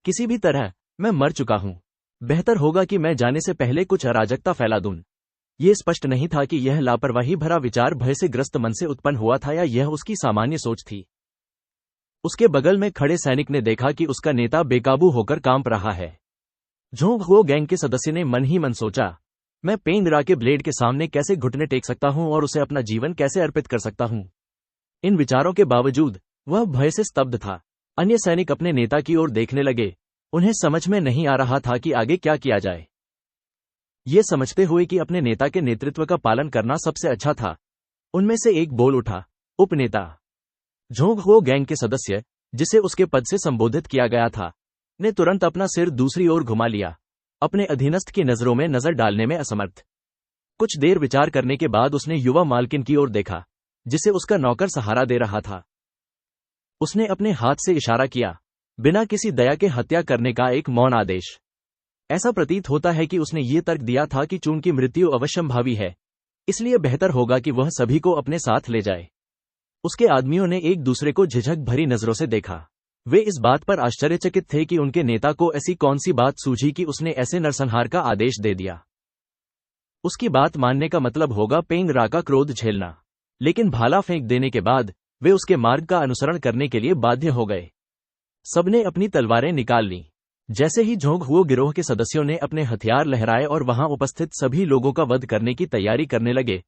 किसी भी तरह मैं मर चुका हूं। बेहतर होगा कि मैं जाने से पहले कुछ अराजकता फैला दूं। यह स्पष्ट नहीं था कि यह लापरवाही भरा विचार भय से ग्रस्त मन से उत्पन्न हुआ था या यह उसकी सामान्य सोच थी। उसके बगल में खड़े सैनिक ने देखा कि उसका नेता बेकाबू होकर कांप रहा है। झोंग हो गैंग के सदस्य ने मन ही मन सोचा, मैं पेंग रा के ब्लेड के सामने कैसे घुटने टेक सकता हूं और उसे अपना जीवन कैसे अर्पित कर सकता हूं। इन विचारों के बावजूद वह भय से स्तब्ध था। अन्य सैनिक अपने नेता की ओर देखने लगे। उन्हें समझ में नहीं आ रहा था कि आगे क्या किया जाए। ये समझते हुए कि अपने नेता के नेतृत्व का पालन करना सबसे अच्छा था, उनमें से एक बोल उठा, उपनेता। झोंग हो गैंग के सदस्य, जिसे उसके पद से संबोधित किया गया था, ने तुरंत अपना सिर दूसरी ओर घुमा लिया, अपने अधीनस्थ की नजरों में नजर डालने में असमर्थ। कुछ देर विचार करने के बाद उसने युवा मालकिन की ओर देखा, जिसे उसका नौकर सहारा दे रहा था। उसने अपने हाथ से इशारा किया, बिना किसी दया के हत्या करने का एक मौन आदेश। ऐसा प्रतीत होता है कि उसने ये तर्क दिया था कि चूंकि मृत्यु अवश्यंभावी है, इसलिए बेहतर होगा कि वह सभी को अपने साथ ले जाए। उसके आदमियों ने एक दूसरे को झिझक भरी नजरों से देखा। वे इस बात पर आश्चर्यचकित थे कि उनके नेता को ऐसी कौन सी बात सूझी कि उसने ऐसे नरसंहार का आदेश दे दिया। उसकी बात मानने का मतलब होगा पेंग रा का क्रोध झेलना, लेकिन भाला फेंक देने के बाद वे उसके मार्ग का अनुसरण करने के लिए बाध्य हो गए। सबने अपनी तलवारें निकाल लीं। जैसे ही झोंक हुए गिरोह के सदस्यों ने अपने हथियार लहराए और वहां उपस्थित सभी लोगों का वध करने की तैयारी करने लगे,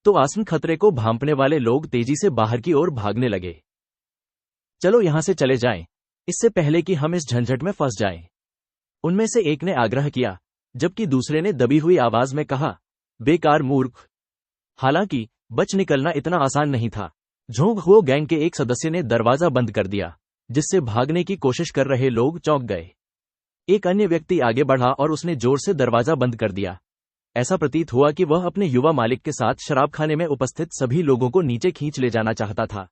तो आसन खतरे को भांपने वाले लोग तेजी से बाहर की ओर भागने लगे। चलो यहां से चले जाएं, इससे पहले कि हम इस झंझट में फंस जाएं, उनमें से एक ने आग्रह किया, जबकि दूसरे ने दबी हुई आवाज में कहा, बेकार मूर्ख। हालांकि बच निकलना इतना आसान नहीं था। झोंक हुए गैंग के एक सदस्य ने दरवाजा बंद कर दिया, जिससे भागने की कोशिश कर रहे लोग चौंक गए। एक अन्य व्यक्ति आगे बढ़ा और उसने जोर से दरवाजा बंद कर दिया। ऐसा प्रतीत हुआ कि वह अपने युवा मालिक के साथ शराबखाने में उपस्थित सभी लोगों को नीचे खींच ले जाना चाहता था।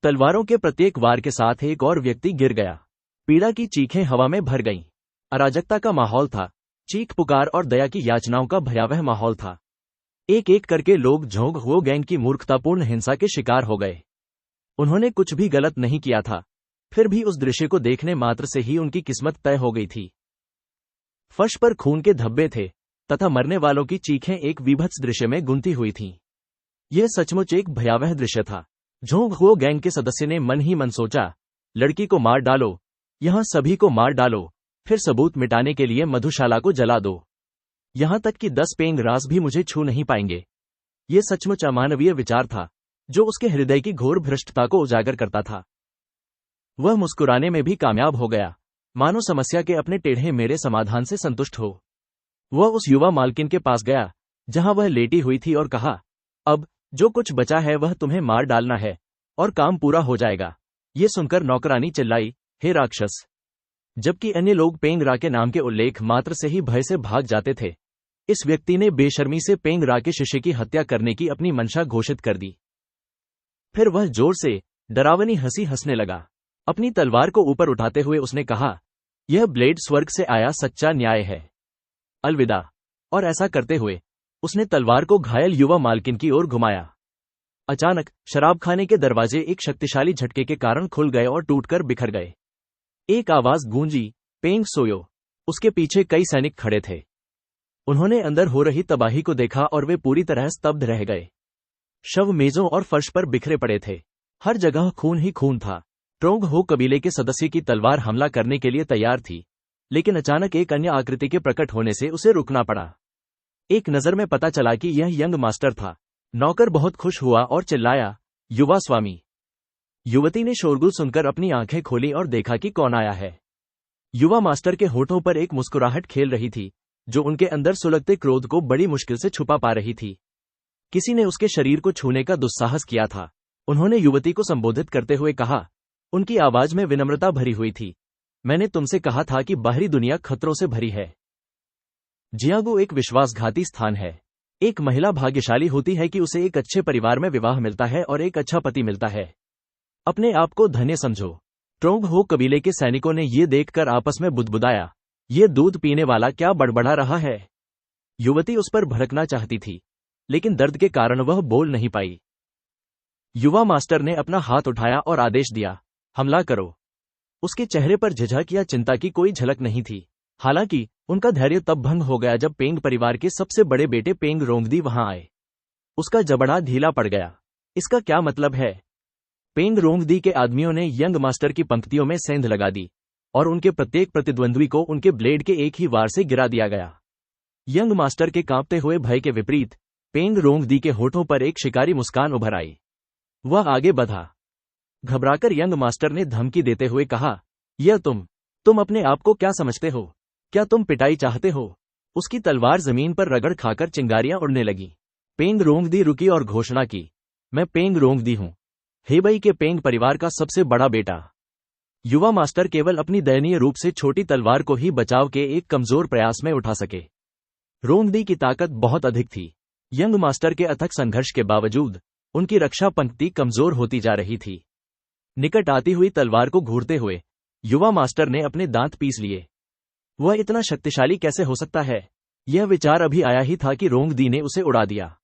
तलवारों के प्रत्येक वार के साथ एक और व्यक्ति गिर गया। पीड़ा की चीखें हवा में भर गईं। अराजकता का माहौल था, चीख पुकार और दया की याचनाओं का भयावह माहौल था। एक एक करके लोग झोंक हुए गैंग की मूर्खतापूर्ण हिंसा के शिकार हो गए। उन्होंने कुछ भी गलत नहीं किया था, फिर भी उस दृश्य को देखने मात्र से ही उनकी किस्मत तय हो गई थी। फर्श पर खून के धब्बे थे तथा मरने वालों की चीखें एक विभत्स दृश्य में गुंथी हुई थीं। यह सचमुच एक भयावह दृश्य था। झोंक हुए गैंग के सदस्य ने मन ही मन सोचा, लड़की को मार डालो, यहां सभी को मार डालो, फिर सबूत मिटाने के लिए मधुशाला को जला दो। यहां तक कि 10 पेंग रास भी मुझे छू नहीं पाएंगे। यह सचमुच अमानवीय विचार था, जो उसके हृदय की घोर भ्रष्टता को उजागर करता था। वह मुस्कुराने में भी कामयाब हो गया, मानो समस्या के अपने टेढ़े मेढ़े समाधान से संतुष्ट हो। वह उस युवा मालकिन के पास गया, जहां वह लेटी हुई थी, और कहा, अब जो कुछ बचा है वह तुम्हें मार डालना है और काम पूरा हो जाएगा। ये सुनकर नौकरानी चिल्लाई, हे राक्षस। जबकि अन्य लोग पेंग रा के नाम के उल्लेख मात्र से ही भय से भाग जाते थे, इस व्यक्ति ने बेशर्मी से पेंग रा के शिष्य की हत्या करने की अपनी मंशा घोषित कर दी। फिर वह जोर से डरावनी हंसी हंसने लगा। अपनी तलवार को ऊपर उठाते हुए उसने कहा, यह ब्लेड स्वर्ग से आया सच्चा न्याय है। अलविदा। और ऐसा करते हुए उसने तलवार को घायल युवा मालकिन की ओर घुमाया। अचानक शराबखाने के दरवाजे एक शक्तिशाली झटके के कारण खुल गए और टूटकर बिखर गए। एक आवाज गूंजी, पेंग सोयो। उसके पीछे कई सैनिक खड़े थे। उन्होंने अंदर हो रही तबाही को देखा और वे पूरी तरह स्तब्ध रह गए। शव मेजों और फर्श पर बिखरे पड़े थे। हर जगह खून ही खून था। ट्रोंग हो कबीले के सदस्य की तलवार हमला करने के लिए तैयार थी, लेकिन अचानक एक अन्य आकृति के प्रकट होने से उसे रुकना पड़ा। एक नजर में पता चला कि यह यंग मास्टर था। नौकर बहुत खुश हुआ और चिल्लाया, युवा स्वामी। युवती ने शोरगुल सुनकर अपनी आंखें खोली और देखा कि कौन आया है। युवा मास्टर के होठों पर एक मुस्कुराहट खेल रही थी, जो उनके अंदर सुलगते क्रोध को बड़ी मुश्किल से छुपा पा रही थी। किसी ने उसके शरीर को छूने का दुस्साहस किया था। उन्होंने युवती को संबोधित करते हुए कहा, उनकी आवाज में विनम्रता भरी हुई थी, मैंने तुमसे कहा था कि बाहरी दुनिया खतरों से भरी है। जियागो एक विश्वासघाती स्थान है। एक महिला भाग्यशाली होती है कि उसे एक अच्छे परिवार में विवाह मिलता है और एक अच्छा पति मिलता है। अपने आप को धन्य समझो। ट्रोंग हो कबीले के सैनिकों ने ये देखकर आपस में बुदबुदाया, ये दूध पीने वाला क्या बड़बड़ा रहा है। युवती उस पर भड़कना चाहती थी, लेकिन दर्द के कारण वह बोल नहीं पाई। युवा मास्टर ने अपना हाथ उठाया और आदेश दिया, हमला करो। उसके चेहरे पर झिझक या चिंता की कोई झलक नहीं थी। हालांकि उनका धैर्य तब भंग हो गया जब पेंग परिवार के सबसे बड़े बेटे पेंग रोंगदी वहां आए। उसका जबड़ा ढीला पड़ गया। इसका क्या मतलब है? पेंग रोंगदी के आदमियों ने यंग मास्टर की पंक्तियों में सेंध लगा दी और उनके प्रत्येक प्रतिद्वंद्वी को उनके ब्लेड के एक ही वार से गिरा दिया गया। यंग मास्टर के कांपते हुए भय के विपरीत पेंग रोंगदी के होठों पर एक शिकारी मुस्कान उभर आई। वह आगे बढ़ा। घबराकर यंग मास्टर ने धमकी देते हुए कहा, यह तुम तुम अपने आप को क्या समझते हो? क्या तुम पिटाई चाहते हो? उसकी तलवार जमीन पर रगड़ खाकर चिंगारियां उड़ने लगी। पेंग रोंगदी रुकी और घोषणा की, मैं पेंग रोंगदी हूं, हेबई के पेंग परिवार का सबसे बड़ा बेटा। युवा मास्टर केवल अपनी दयनीय रूप से छोटी तलवार को ही बचाव के एक कमजोर प्रयास में उठा सके। रोंगदी की ताकत बहुत अधिक थी। यंग मास्टर के अथक संघर्ष के बावजूद उनकी रक्षा पंक्ति कमजोर होती जा रही थी। निकट आती हुई तलवार को घूरते हुए युवा मास्टर ने अपने दांत पीस लिए। वह इतना शक्तिशाली कैसे हो सकता है? यह विचार अभी आया ही था कि रोंगदी ने उसे उड़ा दिया।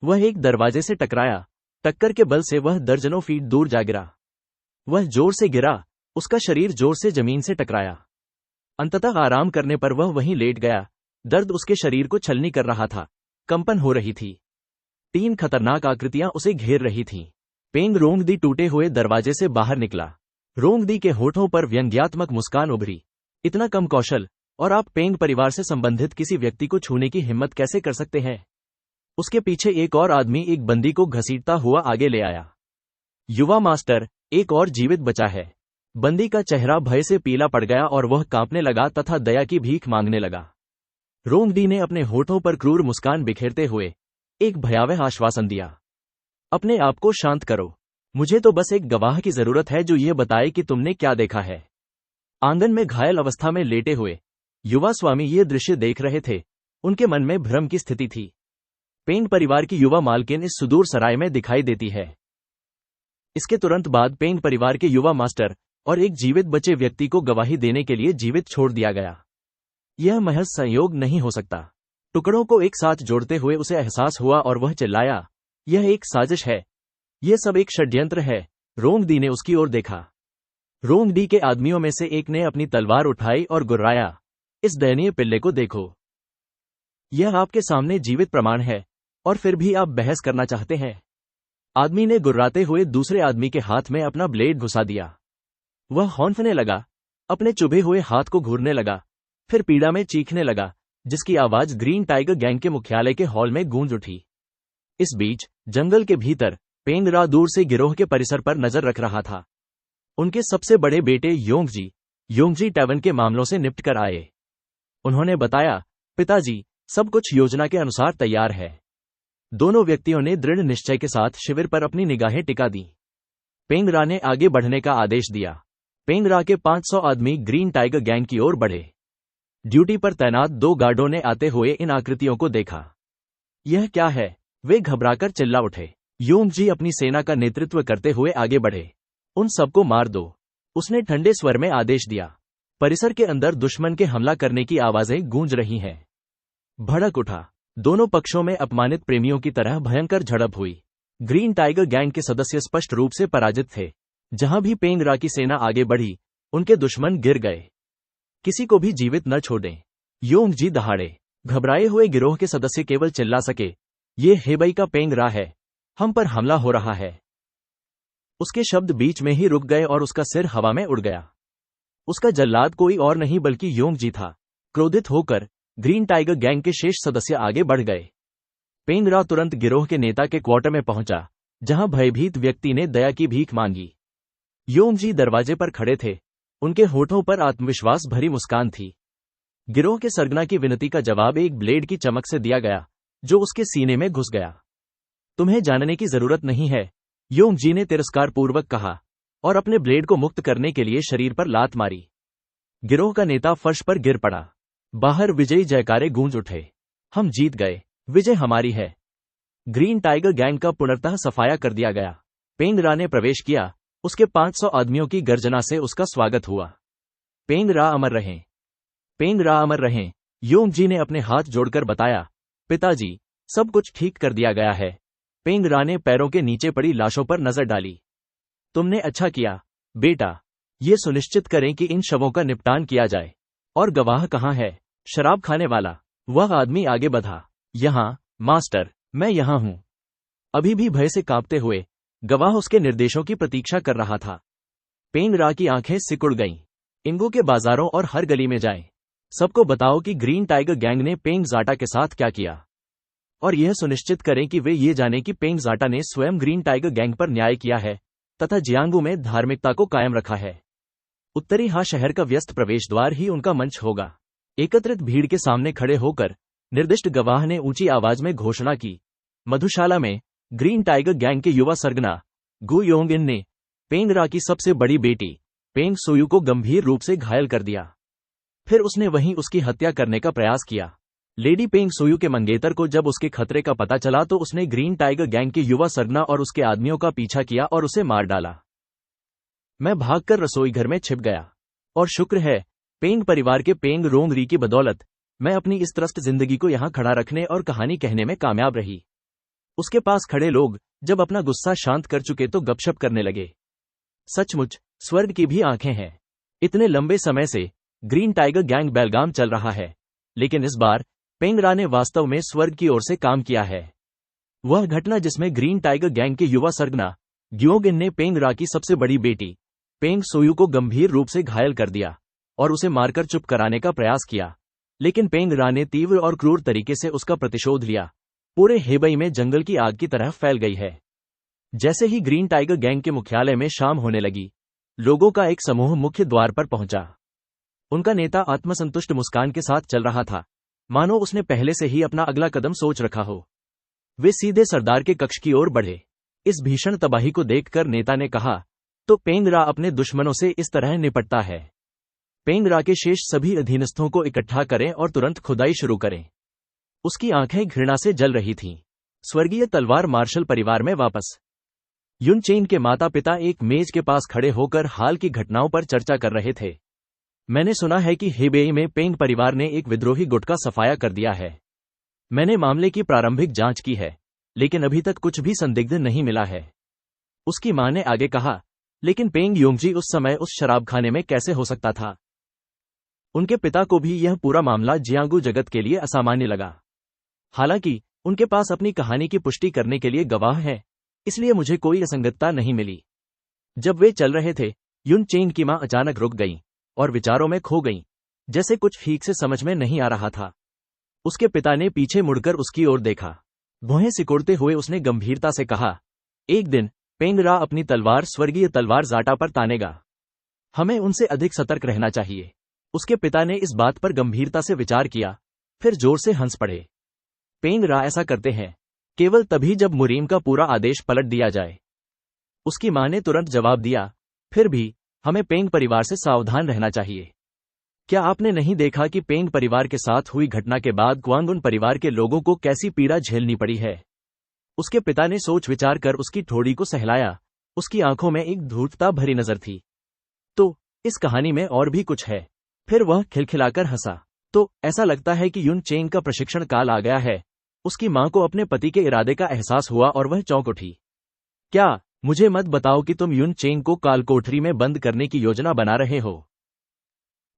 वह एक दरवाजे से टकराया। टक्कर के बल से वह दर्जनों फीट दूर जा गिरा। वह जोर से गिरा, उसका शरीर जोर से जमीन से टकराया। अंततः आराम करने पर वह वहीं लेट गया। दर्द उसके शरीर को छलनी कर रहा था, कंपन हो रही थी। 3 खतरनाक आकृतियां उसे घेर रही थीं। पेंग रोंगदी टूटे हुए दरवाजे से बाहर निकला। रोंगदी के होठों पर व्यंग्यात्मक मुस्कान उभरी। इतना कम कौशल, और आप पेंग परिवार से संबंधित किसी व्यक्ति को छूने की हिम्मत कैसे कर सकते हैं? उसके पीछे एक और आदमी एक बंदी को घसीटता हुआ आगे ले आया। युवा मास्टर, एक और जीवित बचा है। बंदी का चेहरा भय से पीला पड़ गया और वह कांपने लगा तथा दया की भीख मांगने लगा। रोंगदी ने अपने होठों पर क्रूर मुस्कान बिखेरते हुए एक भयावह आश्वासन दिया, अपने आप को शांत करो। मुझे तो बस एक गवाह की जरूरत है जो यह बताए कि तुमने क्या देखा है। आंगन में घायल अवस्था में लेटे हुए युवा स्वामी ये दृश्य देख रहे थे। उनके मन में भ्रम की स्थिति थी। पेंग परिवार की युवा मालकिन इस सुदूर सराय में दिखाई देती है। इसके तुरंत बाद पेंग परिवार के युवा मास्टर और एक जीवित बचे व्यक्ति को गवाही देने के लिए जीवित छोड़ दिया गया। यह महज संयोग नहीं हो सकता। टुकड़ों को एक साथ जोड़ते हुए उसे एहसास हुआ और वह चिल्लाया, यह एक साजिश है, यह सब एक षड्यंत्र है। रोंगदी ने उसकी ओर देखा। रोंगदी के आदमियों में से एक ने अपनी तलवार उठाई और गुर्राया, इस दयनीय पिल्ले को देखो। यह आपके सामने जीवित प्रमाण है, और फिर भी आप बहस करना चाहते हैं। आदमी ने गुर्राते हुए दूसरे आदमी के हाथ में अपना ब्लेड घुसा दिया। वह हौंफने लगा, अपने चुभे हुए हाथ को घूरने लगा, फिर पीड़ा में चीखने लगा, जिसकी आवाज ग्रीन टाइगर गैंग के मुख्यालय के हॉल में गूंज उठी। इस बीच जंगल के भीतर पेंग रा दूर से गिरोह के परिसर पर नजर रख रहा था। उनके सबसे बड़े बेटे योंगजी टैवन के मामलों से निपट कर आए। उन्होंने बताया, पिताजी, सब कुछ योजना के अनुसार तैयार है। दोनों व्यक्तियों ने दृढ़ निश्चय के साथ शिविर पर अपनी निगाहें टिका दी। पेंग रा ने आगे बढ़ने का आदेश दिया। पेंग रा के 500 आदमी ग्रीन टाइगर गैंग की ओर बढ़े। ड्यूटी पर तैनात 2 गार्डों ने आते हुए इन आकृतियों को देखा। यह क्या है? वे घबराकर चिल्ला उठे। योंगजी अपनी सेना का नेतृत्व करते हुए आगे बढ़े। उन सबको मार दो, उसने ठंडे स्वर में आदेश दिया। परिसर के अंदर दुश्मन के हमला करने की आवाजें गूंज रही हैं। भड़क उठा। दोनों पक्षों में अपमानित प्रेमियों की तरह भयंकर झड़प हुई। ग्रीन टाइगर गैंग के सदस्य स्पष्ट रूप से पराजित थे। जहां भी पेंग रा की सेना आगे बढ़ी, उनके दुश्मन गिर गए। किसी को भी जीवित न छोड़ें। योंगजी दहाड़े। घबराए हुए गिरोह के सदस्य केवल चिल्ला सके, ये हेबई का पेंग रा है, हम पर हमला हो रहा है। उसके शब्द बीच में ही रुक गए और उसका सिर हवा में उड़ गया। उसका जल्लाद कोई और नहीं बल्कि योंगजी था। क्रोधित होकर ग्रीन टाइगर गैंग के शेष सदस्य आगे बढ़ गए। पेंग रा तुरंत गिरोह के नेता के क्वार्टर में पहुंचा, जहां भयभीत व्यक्ति ने दया की भीख मांगी। योंगजी दरवाजे पर खड़े थे। उनके होठों पर आत्मविश्वास भरी मुस्कान थी। गिरोह के सरगना की विनती का जवाब एक ब्लेड की चमक से दिया गया, जो उसके सीने में घुस गया। तुम्हें जानने की जरूरत नहीं है, योंगजी ने तिरस्कार पूर्वक कहा, और अपने ब्लेड को मुक्त करने के लिए शरीर पर लात मारी। गिरोह का नेता फर्श पर गिर पड़ा। बाहर विजयी जयकारे गूंज उठे। हम जीत गए, विजय हमारी है। ग्रीन टाइगर गैंग का पुनर्तः सफाया कर दिया गया। पेंग रा ने प्रवेश किया। उसके 500 आदमियों की गर्जना से उसका स्वागत हुआ। पेंग रा अमर रहें, पेंग रा अमर रहें, योंगजी ने अपने हाथ जोड़कर बताया। पिताजी, सब कुछ ठीक कर दिया गया है। पेंग रा ने पैरों के नीचे पड़ी लाशों पर नजर डाली। तुमने अच्छा किया, बेटा। ये सुनिश्चित करें कि इन शवों का निपटान किया जाए। और गवाह कहाँ है? शराब खाने वाला। वह आदमी आगे बढ़ा। यहां, मास्टर, मैं यहां हूं। अभी भी भय से कांपते हुए गवाह उसके निर्देशों की प्रतीक्षा कर रहा था। पेंग रा की आंखें सिकुड़ गईं। इंगू के बाजारों और हर गली में जाएं। सबको बताओ कि ग्रीन टाइगर गैंग ने पेंग जाटा के साथ क्या किया, और यह सुनिश्चित करें कि वे ये जाने कि पेंग जाटा ने स्वयं ग्रीन टाइगर गैंग पर न्याय किया है तथा जियांगू में धार्मिकता को कायम रखा है। उत्तरी हा शहर का व्यस्त प्रवेश द्वार ही उनका मंच होगा। एकत्रित भीड़ के सामने खड़े होकर निर्दिष्ट गवाह ने ऊंची आवाज में घोषणा की, मधुशाला में ग्रीन टाइगर गैंग के युवा सरगना गु योंग इन ने पेंग रा की सबसे बड़ी बेटी पेंग सोयू को गंभीर रूप से घायल कर दिया। फिर उसने वहीं उसकी हत्या करने का प्रयास किया। लेडी पेंग सोयू के मंगेतर को जब उसके खतरे का पता चला तो उसने ग्रीन टाइगर गैंग के युवा सरगना और उसके आदमियों का पीछा किया और उसे मार डाला। मैं भागकर रसोई घर में छिप गया, और शुक्र है पेंग परिवार के पेंग रोंग री की बदौलत मैं अपनी इस त्रस्त जिंदगी को यहां खड़ा रखने और कहानी कहने में कामयाब रही। उसके पास खड़े लोग जब अपना गुस्सा शांत कर चुके तो गपशप करने लगे। सचमुच स्वर्ग की भी आंखें हैं। इतने लंबे समय से ग्रीन टाइगर गैंग बेलगाम चल रहा है, लेकिन इस बार पेंग रा ने वास्तव में स्वर्ग की ओर से काम किया है। वह घटना जिसमें ग्रीन टाइगर गैंग के युवा सरगना ग्योग इन ने पेंग रा की सबसे बड़ी बेटी पेंग सोयू को गंभीर रूप से घायल कर दिया और उसे मारकर चुप कराने का प्रयास किया, लेकिन पेंग रा ने तीव्र और क्रूर तरीके से उसका प्रतिशोध लिया। पूरे हेबई में जंगल की आग की तरह फैल गई है। जैसे ही ग्रीन टाइगर गैंग के मुख्यालय में शाम होने लगी, लोगों का एक समूह मुख्य द्वार पर पहुंचा। उनका नेता आत्मसंतुष्ट मुस्कान के साथ चल रहा था, मानो उसने पहले से ही अपना अगला कदम सोच रखा हो। वे सीधे सरदार के कक्ष की ओर बढ़े। इस भीषण तबाही को देखकर नेता ने कहा, तो पेंग रा अपने दुश्मनों से इस तरह निपटता है। पेंग रा के शेष सभी अधीनस्थों को इकट्ठा करें और तुरंत खुदाई शुरू करें। उसकी आंखें घृणा से जल रही थीं। स्वर्गीय तलवार मार्शल परिवार में वापस। युन चेन के माता पिता एक मेज के पास खड़े होकर हाल की घटनाओं पर चर्चा कर रहे थे। मैंने सुना है कि हेबेई में पेंग परिवार ने एक विद्रोही गुट का सफाया कर दिया है। मैंने मामले की प्रारंभिक जांच की है, लेकिन अभी तक कुछ भी संदिग्ध नहीं मिला है। उसकी मां ने आगे कहा, लेकिन पेंग योंगजी उस समय उस शराबखाने में कैसे हो सकता था? उनके पिता को भी यह पूरा मामला जियांगू जगत के लिए असामान्य लगा। हालांकि उनके पास अपनी कहानी की पुष्टि करने के लिए गवाह हैं, इसलिए मुझे कोई असंगतता नहीं मिली। जब वे चल रहे थे, युन चेंग की मां अचानक रुक गईं और विचारों में खो गईं, जैसे कुछ ठीक से समझ में नहीं आ रहा था। उसके पिता ने पीछे मुड़कर उसकी ओर देखा। भौहें सिकोड़ते हुए उसने गंभीरता से कहा, एक दिन पेंग रा अपनी तलवार स्वर्गीय तलवार जाटा पर तानेगा। हमें उनसे अधिक सतर्क रहना चाहिए। उसके पिता ने इस बात पर गंभीरता से विचार किया, फिर जोर से हंस पड़े। पेंग रा ऐसा करते हैं केवल तभी जब मुरीम का पूरा आदेश पलट दिया जाए। उसकी मां ने तुरंत जवाब दिया, फिर भी हमें पेंग परिवार से सावधान रहना चाहिए। क्या आपने नहीं देखा कि पेंग परिवार के साथ हुई घटना के बाद ग्वांगुन परिवार के लोगों को कैसी पीड़ा झेलनी पड़ी है? उसके पिता ने सोच विचार कर उसकी ठोड़ी को सहलाया। उसकी आंखों में एक धूर्तता भरी नजर थी। तो इस कहानी में और भी कुछ है। फिर वह खिलखिलाकर हंसा। तो ऐसा लगता है कि युन चेंग का प्रशिक्षण काल आ गया है। उसकी मां को अपने पति के इरादे का एहसास हुआ और वह चौंक उठी। क्या मुझे मत बताओ कि तुम युन चेंग को काल कोठरी में बंद करने की योजना बना रहे हो?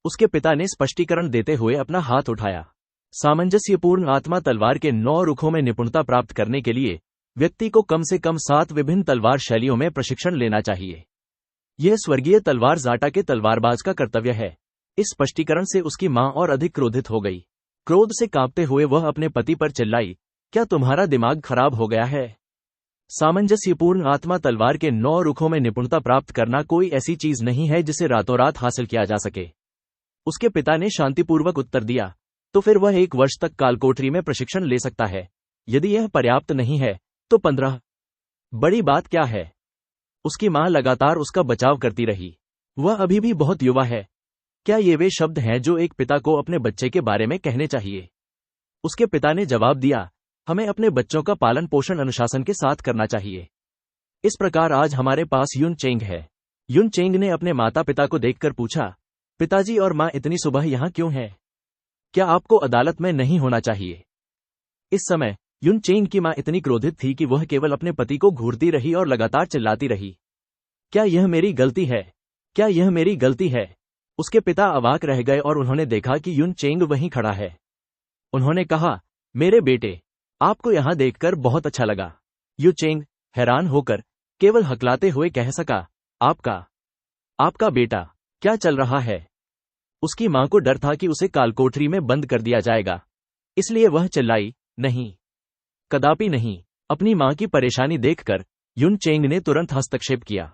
उसके पिता ने स्पष्टीकरण देते हुए अपना हाथ उठाया। सामंजस्यपूर्ण आत्मा तलवार के 9 रुखों में निपुणता प्राप्त करने के लिए व्यक्ति को कम से कम 7 विभिन्न तलवार शैलियों में प्रशिक्षण लेना चाहिए। यह स्वर्गीय तलवार जाटा के तलवारबाज का कर्तव्य है। इस स्पष्टीकरण से उसकी मां और अधिक क्रोधित हो गई। क्रोध से कांपते हुए वह अपने पति पर चिल्लाई, क्या तुम्हारा दिमाग खराब हो गया है? सामंजस्यपूर्ण आत्मा तलवार के 9 रुखों में निपुणता प्राप्त करना कोई ऐसी चीज नहीं है जिसे रातों रात हासिल किया जा सके। उसके पिता ने शांतिपूर्वक उत्तर दिया, तो फिर वह 1 वर्ष तक कालकोठरी में प्रशिक्षण ले सकता है। यदि यह पर्याप्त नहीं है तो 15। बड़ी बात क्या है? उसकी मां लगातार उसका बचाव करती रही। वह अभी भी बहुत युवा है। क्या ये वे शब्द हैं जो एक पिता को अपने बच्चे के बारे में कहने चाहिए? उसके पिता ने जवाब दिया, हमें अपने बच्चों का पालन पोषण अनुशासन के साथ करना चाहिए। इस प्रकार आज हमारे पास युन चेंग है। युन चेंग ने अपने माता पिता को देखकर पूछा, पिताजी और मां इतनी सुबह यहां क्यों हैं? क्या आपको अदालत में नहीं होना चाहिए? इस समय युन चेंग की मां इतनी क्रोधित थी कि वह केवल अपने पति को घूरती रही और लगातार चिल्लाती रही। क्या यह मेरी गलती है? क्या यह मेरी गलती है? उसके पिता अवाक रह गए और उन्होंने देखा कि युन चेंग वहीं खड़ा है। उन्होंने कहा, मेरे बेटे, आपको यहां देखकर बहुत अच्छा लगा। युन चेंग हैरान होकर केवल हकलाते हुए कह सका, आपका बेटा, क्या चल रहा है? उसकी मां को डर था कि उसे कालकोठरी में बंद कर दिया जाएगा, इसलिए वह चिल्लाई, नहीं, कदापि नहीं। अपनी मां की परेशानी देखकर युन चेंग ने तुरंत हस्तक्षेप किया।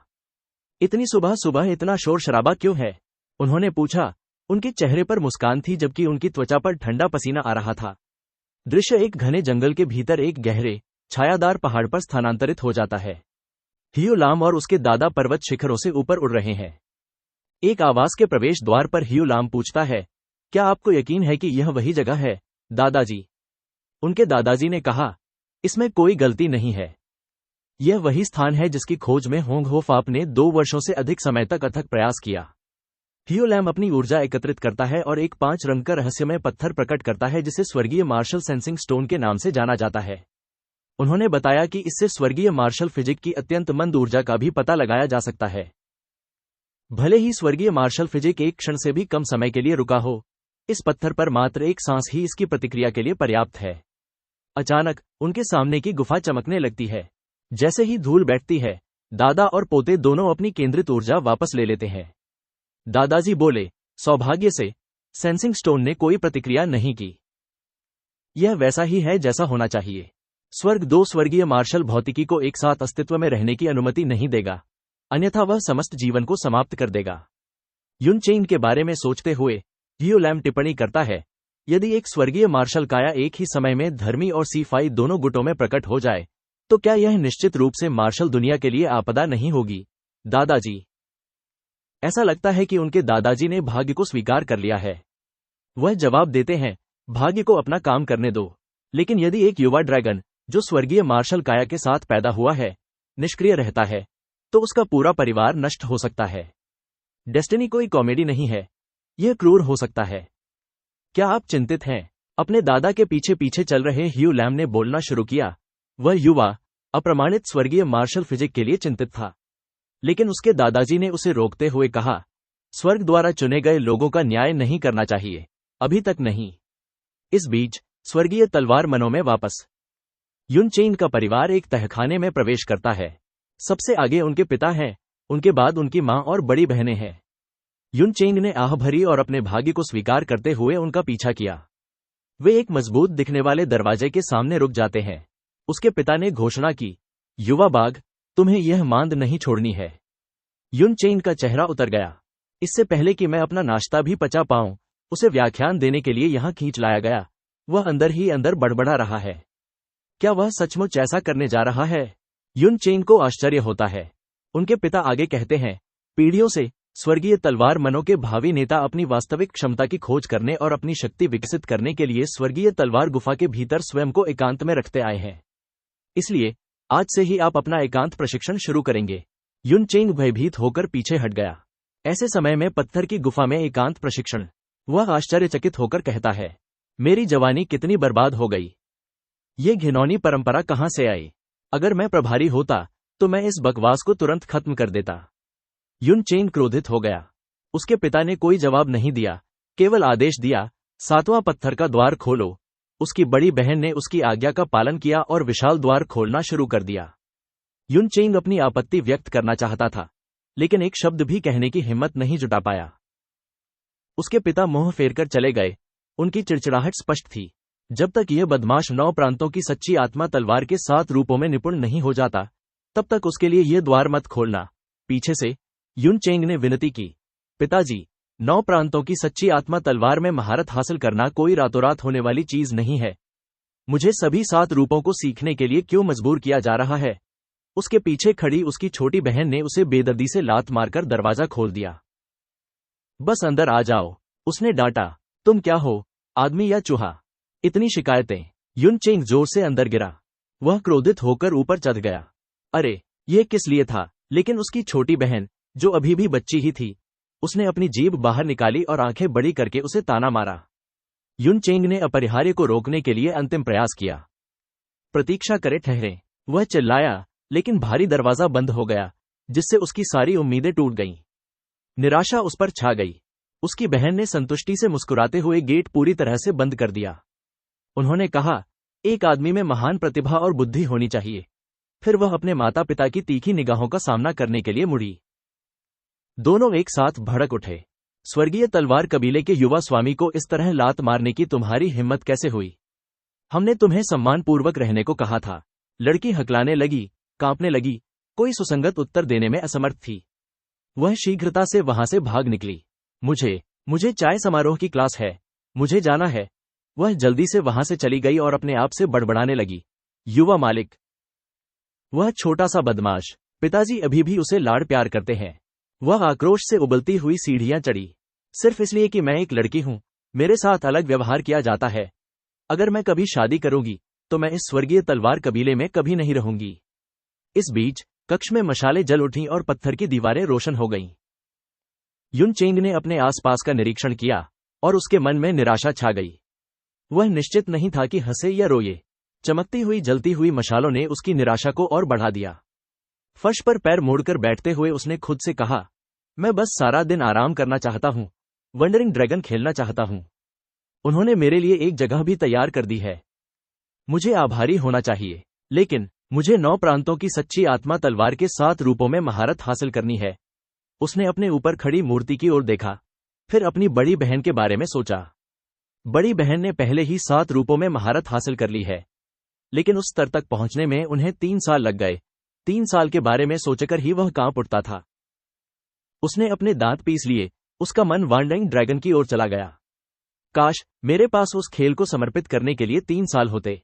इतनी सुबह सुबह इतना शोर शराबा क्यों है? उन्होंने पूछा। उनके चेहरे पर मुस्कान थी जबकि उनकी त्वचा पर ठंडा पसीना आ रहा था। दृश्य एक घने जंगल के भीतर एक गहरे छायादार पहाड़ पर स्थानांतरित हो जाता है। हियू लाम और उसके दादा पर्वत शिखरों से ऊपर उड़ रहे हैं। एक आवास के प्रवेश द्वार पर हियू लाम पूछता है, क्या आपको यकीन है कि यह वही जगह है, दादाजी? उनके दादाजी ने कहा, इसमें कोई गलती नहीं है। यह वही स्थान है जिसकी खोज में होंग हो फाप ने 2 वर्षों से अधिक समय तक अथक प्रयास किया। हियू लैम अपनी ऊर्जा एकत्रित करता है और एक 5 रंग का रहस्यमय पत्थर प्रकट करता है जिसे स्वर्गीय मार्शल सेंसिंग स्टोन के नाम से जाना जाता है। उन्होंने बताया कि इससे स्वर्गीय मार्शल फिजिक की अत्यंत मंद ऊर्जा का भी पता लगाया जा सकता है। भले ही स्वर्गीय मार्शल फिजिक एक क्षण से भी कम समय के लिए रुका हो, इस पत्थर पर मात्र एक सांस ही इसकी प्रतिक्रिया के लिए पर्याप्त है। अचानक उनके सामने की गुफा चमकने लगती है। जैसे ही धूल बैठती है, दादा और पोते दोनों अपनी केंद्रित ऊर्जा वापस ले लेते हैं। दादाजी बोले, सौभाग्य से सेंसिंग स्टोन ने कोई प्रतिक्रिया नहीं की। यह वैसा ही है जैसा होना चाहिए। स्वर्ग 2 स्वर्गीय मार्शल भौतिकी को एक साथ अस्तित्व में रहने की अनुमति नहीं देगा, अन्यथा वह समस्त जीवन को समाप्त कर देगा। युन चेंग के बारे में सोचते हुए हियू लैम टिप्पणी करता है, यदि एक स्वर्गीय मार्शल काया एक ही समय में धर्मी और सीफाई दोनों गुटों में प्रकट हो जाए, तो क्या यह निश्चित रूप से मार्शल दुनिया के लिए आपदा नहीं होगी, दादाजी? ऐसा लगता है कि उनके दादाजी ने भाग्य को स्वीकार कर लिया है। वह जवाब देते हैं, भाग्य को अपना काम करने दो। लेकिन यदि एक युवा ड्रैगन, जो स्वर्गीय मार्शल काया के साथ पैदा हुआ है, निष्क्रिय रहता है, तो उसका पूरा परिवार नष्ट हो सकता है। डेस्टिनी कोई कॉमेडी नहीं है, यह क्रूर हो सकता है। क्या आप चिंतित हैं? अपने दादा के पीछे पीछे चल रहे हियू लैम ने बोलना शुरू किया। वह युवा अप्रमाणित स्वर्गीय मार्शल फिजिक के लिए चिंतित था, लेकिन उसके दादाजी ने उसे रोकते हुए कहा, स्वर्ग द्वारा चुने गए लोगों का न्याय नहीं करना चाहिए, अभी तक नहीं। इस बीच स्वर्गीय तलवार मनों में वापस युन चेंग का परिवार एक तहखाने में प्रवेश करता है। सबसे आगे उनके पिता हैं, उनके बाद उनकी मां और बड़ी बहनें हैं। युन चेंग ने आह भरी और अपने भाग्य को स्वीकार करते हुए उनका पीछा किया। वे एक मजबूत दिखने वाले दरवाजे के सामने रुक जाते हैं। उसके पिता ने घोषणा की, युवा बाघ, तुम्हें यह मांद नहीं छोड़नी है। युन चेंग का चेहरा उतर गया। इससे पहले कि मैं अपना नाश्ता भी पचा पाऊं, उसे व्याख्यान देने के लिए यहां खींच लाया गया। वह अंदर ही अंदर बड़बड़ा रहा है। क्या वह सचमुच ऐसा करने जा रहा है? युन चेंग को आश्चर्य होता है। उनके पिता आगे कहते हैं, पीढ़ियों से स्वर्गीय तलवार मनों के भावी नेता अपनी वास्तविक क्षमता की खोज करने और अपनी शक्ति विकसित करने के लिए स्वर्गीय तलवार गुफा के भीतर स्वयं को एकांत में रखते आए हैं। इसलिए आज से ही आप अपना एकांत प्रशिक्षण शुरू करेंगे। युन चेंग भयभीत होकर पीछे हट गया। ऐसे समय में पत्थर की गुफा में एकांत प्रशिक्षण? वह आश्चर्यचकित होकर कहता है, मेरी जवानी कितनी बर्बाद हो गई। ये घिनौनी परंपरा कहां से आई? अगर मैं प्रभारी होता तो मैं इस बकवास को तुरंत खत्म कर देता। युन चेंग क्रोधित हो गया। उसके पिता ने कोई जवाब नहीं दिया, केवल आदेश दिया, 7वां पत्थर का द्वार खोलो। उसकी बड़ी बहन ने उसकी आज्ञा का पालन किया और विशाल द्वार खोलना शुरू कर दिया। युन चेंग अपनी आपत्ति व्यक्त करना चाहता था, लेकिन एक शब्द भी कहने की हिम्मत नहीं जुटा पाया। उसके पिता मुंह फेरकर चले गए। उनकी चिड़चिड़ाहट स्पष्ट थी। जब तक यह बदमाश 9 प्रांतों की सच्ची आत्मा तलवार के 7 रूपों में निपुण नहीं हो जाता, तब तक उसके लिए यह द्वार मत खोलना। पीछे से युन चेंग ने विनती की, पिताजी, 9 प्रांतों की सच्ची आत्मा तलवार में महारत हासिल करना कोई रातों रात होने वाली चीज नहीं है। मुझे सभी 7 रूपों को सीखने के लिए क्यों मजबूर किया जा रहा है? उसके पीछे खड़ी उसकी छोटी बहन ने उसे बेदर्दी से लात मारकर दरवाजा खोल दिया। बस अंदर आ जाओ, उसने डांटा। तुम क्या हो, आदमी या चूहा? इतनी शिकायतें? युन चेंग जोर से अंदर गिरा। वह क्रोधित होकर ऊपर चढ़ गया। अरे, यह किस लिए था? लेकिन उसकी छोटी बहन, जो अभी भी बच्ची ही थी, उसने अपनी जीभ बाहर निकाली और आंखें बड़ी करके उसे ताना मारा। युन चेंग ने अपरिहार्य को रोकने के लिए अंतिम प्रयास किया। प्रतीक्षा करे ठहरे, वह चिल्लाया, लेकिन भारी दरवाजा बंद हो गया, जिससे उसकी सारी उम्मीदें टूट गईं। निराशा उस पर छा गई। उसकी बहन ने संतुष्टि से मुस्कुराते हुए गेट पूरी तरह से बंद कर दिया। उन्होंने कहा, एक आदमी में महान प्रतिभा और बुद्धि होनी चाहिए। फिर वह अपने माता पिता की तीखी निगाहों का सामना करने के लिए मुड़ी। दोनों एक साथ भड़क उठे। स्वर्गीय तलवार कबीले के युवा स्वामी को इस तरह लात मारने की तुम्हारी हिम्मत कैसे हुई? हमने तुम्हें सम्मानपूर्वक रहने को कहा था। लड़की हकलाने लगी, कांपने लगी, कोई सुसंगत उत्तर देने में असमर्थ थी। वह शीघ्रता से वहां से भाग निकली। मुझे चाय समारोह की क्लास है, मुझे जाना है। वह जल्दी से वहां से चली गई और अपने आप से बड़बड़ाने लगी। युवा मालिक, वह छोटा सा बदमाश, पिताजी अभी भी उसे लाड़ प्यार करते हैं। वह आक्रोश से उबलती हुई सीढ़ियां चढ़ी। सिर्फ इसलिए कि मैं एक लड़की हूं, मेरे साथ अलग व्यवहार किया जाता है। अगर मैं कभी शादी करूंगी तो मैं इस स्वर्गीय तलवार कबीले में कभी नहीं रहूंगी। इस बीच कक्ष में मशालें जल उठीं और पत्थर की दीवारें रोशन हो गईं। युन चेंग ने अपने आसपास का निरीक्षण किया और उसके मन में निराशा छा गई। वह निश्चित नहीं था कि हंसे या रोए। चमकती हुई जलती हुई मशालों ने उसकी निराशा को और बढ़ा दिया। फर्श पर पैर मोड़कर बैठते हुए उसने खुद से कहा, मैं बस सारा दिन आराम करना चाहता हूं, वंडरिंग ड्रैगन खेलना चाहता हूं। उन्होंने मेरे लिए एक जगह भी तैयार कर दी है। मुझे आभारी होना चाहिए, लेकिन मुझे 9 प्रांतों की सच्ची आत्मा तलवार के 7 रूपों में महारत हासिल करनी है। उसने अपने ऊपर खड़ी मूर्ति की ओर देखा, फिर अपनी बड़ी बहन के बारे में सोचा। बड़ी बहन ने पहले ही 7 रूपों में महारत हासिल कर ली है, लेकिन उस स्तर तक पहुंचने में उन्हें 3 साल लग गए। 3 साल के बारे में सोचकर ही वह कांप उठता था। उसने अपने दांत पीस लिए, उसका मन वांडरिंग ड्रैगन की ओर चला गया। काश मेरे पास उस खेल को समर्पित करने के लिए 3 साल होते।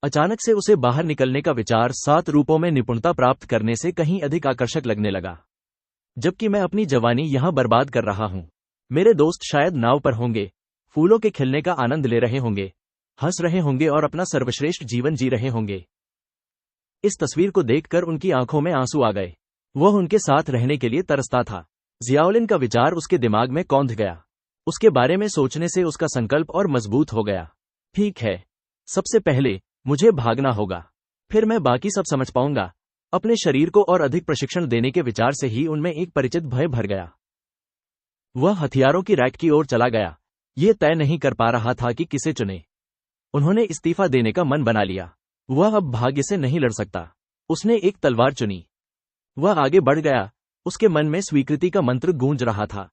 अचानक से उसे बाहर निकलने का विचार 7 रूपों में निपुणता प्राप्त करने से कहीं अधिक आकर्षक लगने लगा। जबकि मैं अपनी जवानी यहां बर्बाद कर रहा हूं, मेरे दोस्त शायद नाव पर होंगे, फूलों के खिलने का आनंद ले रहे होंगे, हंस रहे होंगे और अपना सर्वश्रेष्ठ जीवन जी रहे होंगे। इस तस्वीर को देखकर उनकी आंखों में आंसू आ गए। वह उनके साथ रहने के लिए तरसता था। जियाओलिन का विचार उसके दिमाग में कौंध गया। उसके बारे में सोचने से उसका संकल्प और मजबूत हो गया। ठीक है, सबसे पहले मुझे भागना होगा, फिर मैं बाकी सब समझ पाऊंगा। अपने शरीर को और अधिक प्रशिक्षण देने के विचार से ही उनमें एक परिचित भय भर गया। वह हथियारों की रैक की ओर चला गया। यह तय नहीं कर पा रहा था कि किसे चुने। उन्होंने इस्तीफा देने का मन बना लिया। वह अब भाग्य से नहीं लड़ सकता। उसने एक तलवार चुनी। वह आगे बढ़ गया। उसके मन में स्वीकृति का मंत्र गूंज रहा था।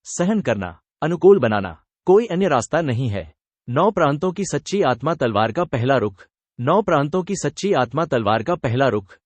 सहन करना, अनुकूल बनाना, कोई अन्य रास्ता नहीं है। 9 प्रांतों की सच्ची आत्मा तलवार का पहला रुख। 9 प्रांतों की सच्ची आत्मा तलवार का पहला रुख।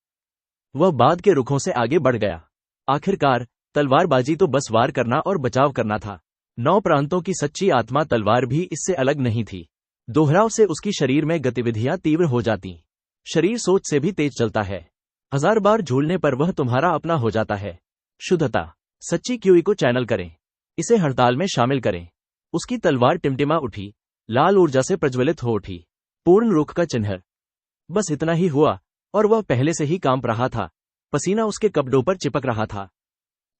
वह बाद के रुखों से आगे बढ़ गया। आखिरकार तलवारबाजी तो बस वार करना और बचाव करना था। 9 प्रांतों की सच्ची आत्मा तलवार भी इससे अलग नहीं थी। दोहराव से उसकी शरीर में गतिविधियां तीव्र हो जाती। शरीर सोच से भी तेज चलता है। 1000 बार झूलने पर वह तुम्हारा अपना हो जाता है। शुद्धता, सच्ची क्यूई को चैनल करें, इसे हड़ताल में शामिल करें। उसकी तलवार टिमटिमा उठी, लाल ऊर्जा से प्रज्वलित हो उठी। पूर्ण रुख का चिन्ह। बस इतना ही हुआ और वह पहले से ही कांप रहा था। पसीना उसके कपड़ों पर चिपक रहा था।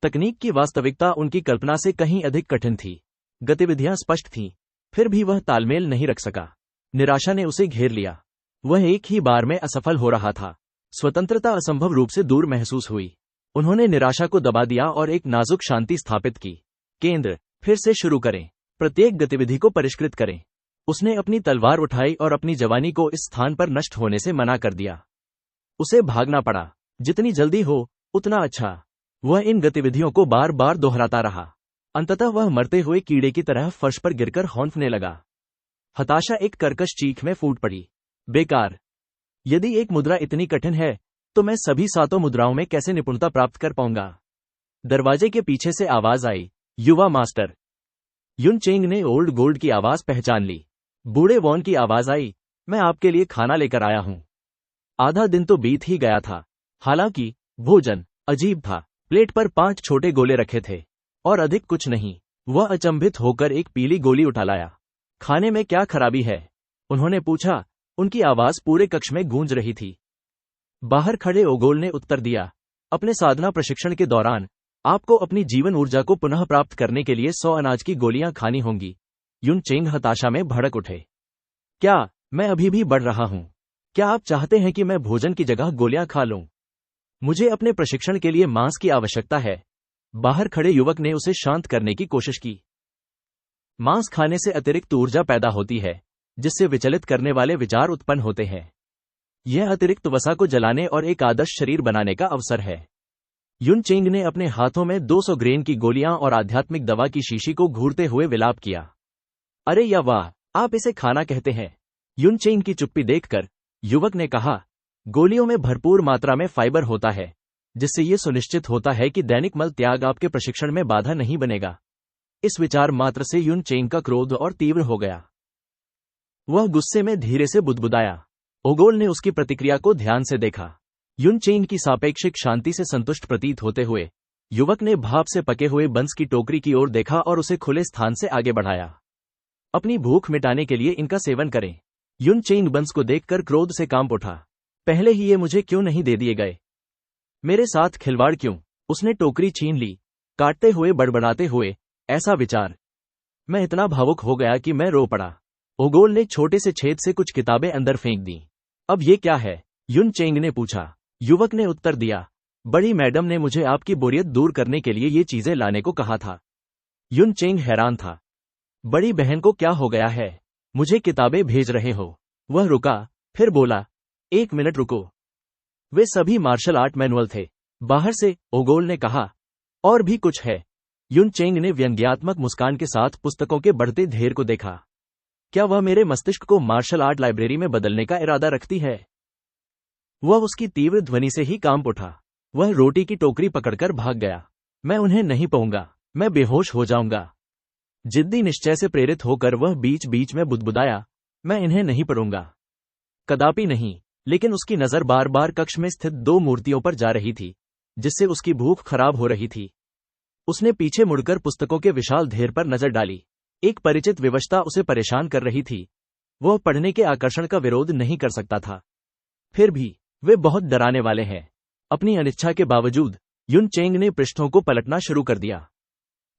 तकनीक की वास्तविकता उनकी कल्पना से कहीं अधिक कठिन थी। गतिविधियां स्पष्ट थीं, फिर भी वह तालमेल नहीं रख सका। निराशा ने उसे घेर लिया। वह एक ही बार में असफल हो रहा था। स्वतंत्रता असंभव रूप से दूर महसूस हुई। उन्होंने निराशा को दबा दिया और एक नाजुक शांति स्थापित की। केंद्र, फिर से शुरू करें, प्रत्येक गतिविधि को परिष्कृत करें। उसने अपनी तलवार उठाई और अपनी जवानी को इस स्थान पर नष्ट होने से मना कर दिया। उसे भागना पड़ा। जितनी जल्दी हो उतना अच्छा। वह इन गतिविधियों को बार बार दोहराता रहा। अंततः वह मरते हुए कीड़े की तरह फर्श पर गिरकर हौंफने लगा। हताशा एक कर्कश चीख में फूट पड़ी। बेकार। यदि एक मुद्रा इतनी कठिन है तो मैं सभी 7 मुद्राओं में कैसे निपुणता प्राप्त कर पाऊंगा। दरवाजे के पीछे से आवाज आई, युवा मास्टर। युन चेंग ने ओल्ड गोल्ड की आवाज पहचान ली। बूढ़े वॉन की आवाज आई, मैं आपके लिए खाना लेकर आया हूं। आधा दिन तो बीत ही गया था। हालांकि भोजन अजीब था। प्लेट पर 5 छोटे गोले रखे थे और अधिक कुछ नहीं। वह अचंभित होकर एक पीली गोली उठा लाया। खाने में क्या खराबी है? उन्होंने पूछा। उनकी आवाज पूरे कक्ष में गूंज रही थी। बाहर खड़े ओगोल ने उत्तर दिया, अपने साधना प्रशिक्षण के दौरान आपको अपनी जीवन ऊर्जा को पुनः प्राप्त करने के लिए 100 अनाज की गोलियां खानी होंगी। युन चेंग हताशा में भड़क उठे। क्या मैं अभी भी बढ़ रहा हूं? क्या आप चाहते हैं कि मैं भोजन की जगह गोलियां खा लूं? मुझे अपने प्रशिक्षण के लिए मांस की आवश्यकता है। बाहर खड़े युवक ने उसे शांत करने की कोशिश की। मांस खाने से अतिरिक्त ऊर्जा पैदा होती है, जिससे विचलित करने वाले विचार उत्पन्न होते हैं। यह अतिरिक्त वसा को जलाने और एक आदर्श शरीर बनाने का अवसर है। युन चेंग ने अपने हाथों में 200 ग्रेन की गोलियां और आध्यात्मिक दवा की शीशी को घूरते हुए विलाप किया। अरे या वाह, आप इसे खाना कहते हैं? युन चेंग की चुप्पी देखकर युवक ने कहा, गोलियों में भरपूर मात्रा में फाइबर होता है, जिससे यह सुनिश्चित होता है कि दैनिक मल त्याग आपके प्रशिक्षण में बाधा नहीं बनेगा। इस विचार मात्र से युन चेंग का क्रोध और तीव्र हो गया। वह गुस्से में धीरे से बुदबुदाया। ओगोल ने उसकी प्रतिक्रिया को ध्यान से देखा। युन चेंग की सापेक्षिक शांति से संतुष्ट प्रतीत होते हुए युवक ने भाप से पके हुए बंस की टोकरी की ओर देखा और उसे खुले स्थान से आगे बढ़ाया। अपनी भूख मिटाने के लिए इनका सेवन करें। युन चेंग बंस को देखकर क्रोध से कांप उठा। पहले ही ये मुझे क्यों नहीं दे दिए गए? मेरे साथ खिलवाड़ क्यों? उसने टोकरी छीन ली, काटते हुए बड़बड़ाते हुए, ऐसा विचार। मैं इतना भावुक हो गया कि मैं रो पड़ा। ओगोल ने छोटे से छेद से कुछ किताबें अंदर फेंक दी। अब ये क्या है? युन चेंग ने पूछा। युवक ने उत्तर दिया, बड़ी मैडम ने मुझे आपकी बोरियत दूर करने के लिए ये चीजें लाने को कहा था। युन चेंग हैरान था। बड़ी बहन को क्या हो गया है? मुझे किताबें भेज रहे हो? वह रुका, फिर बोला, 1 मिनट रुको। वे सभी मार्शल आर्ट मैनुअल थे। बाहर से, ओगोल ने कहा। और भी कुछ है? युन चेंग ने व्यंग्यात्मक मुस्कान के साथ पुस्तकों के बढ़ते ढेर को देखा। क्या वह मेरे मस्तिष्क को मार्शल आर्ट लाइब्रेरी में बदलने का इरादा रखती है? वह उसकी तीव्र ध्वनि से ही कांप उठा। वह रोटी की टोकरी पकड़कर भाग गया। मैं उन्हें नहीं पाऊंगा, मैं बेहोश हो जाऊंगा। जिद्दी निश्चय से प्रेरित होकर वह बीच बीच में बुदबुदाया, मैं इन्हें नहीं पढ़ूंगा, कदापि नहीं। लेकिन उसकी नजर बार बार कक्ष में स्थित 2 मूर्तियों पर जा रही थी, जिससे उसकी भूख खराब हो रही थी। उसने पीछे मुड़कर पुस्तकों के विशाल ढेर पर नजर डाली। एक परिचित विवशता उसे परेशान कर रही थी। वह पढ़ने के आकर्षण का विरोध नहीं कर सकता था, फिर भी वे बहुत डराने वाले हैं। अपनी अनिच्छा के बावजूद युन चेंग ने पृष्ठों को पलटना शुरू कर दिया।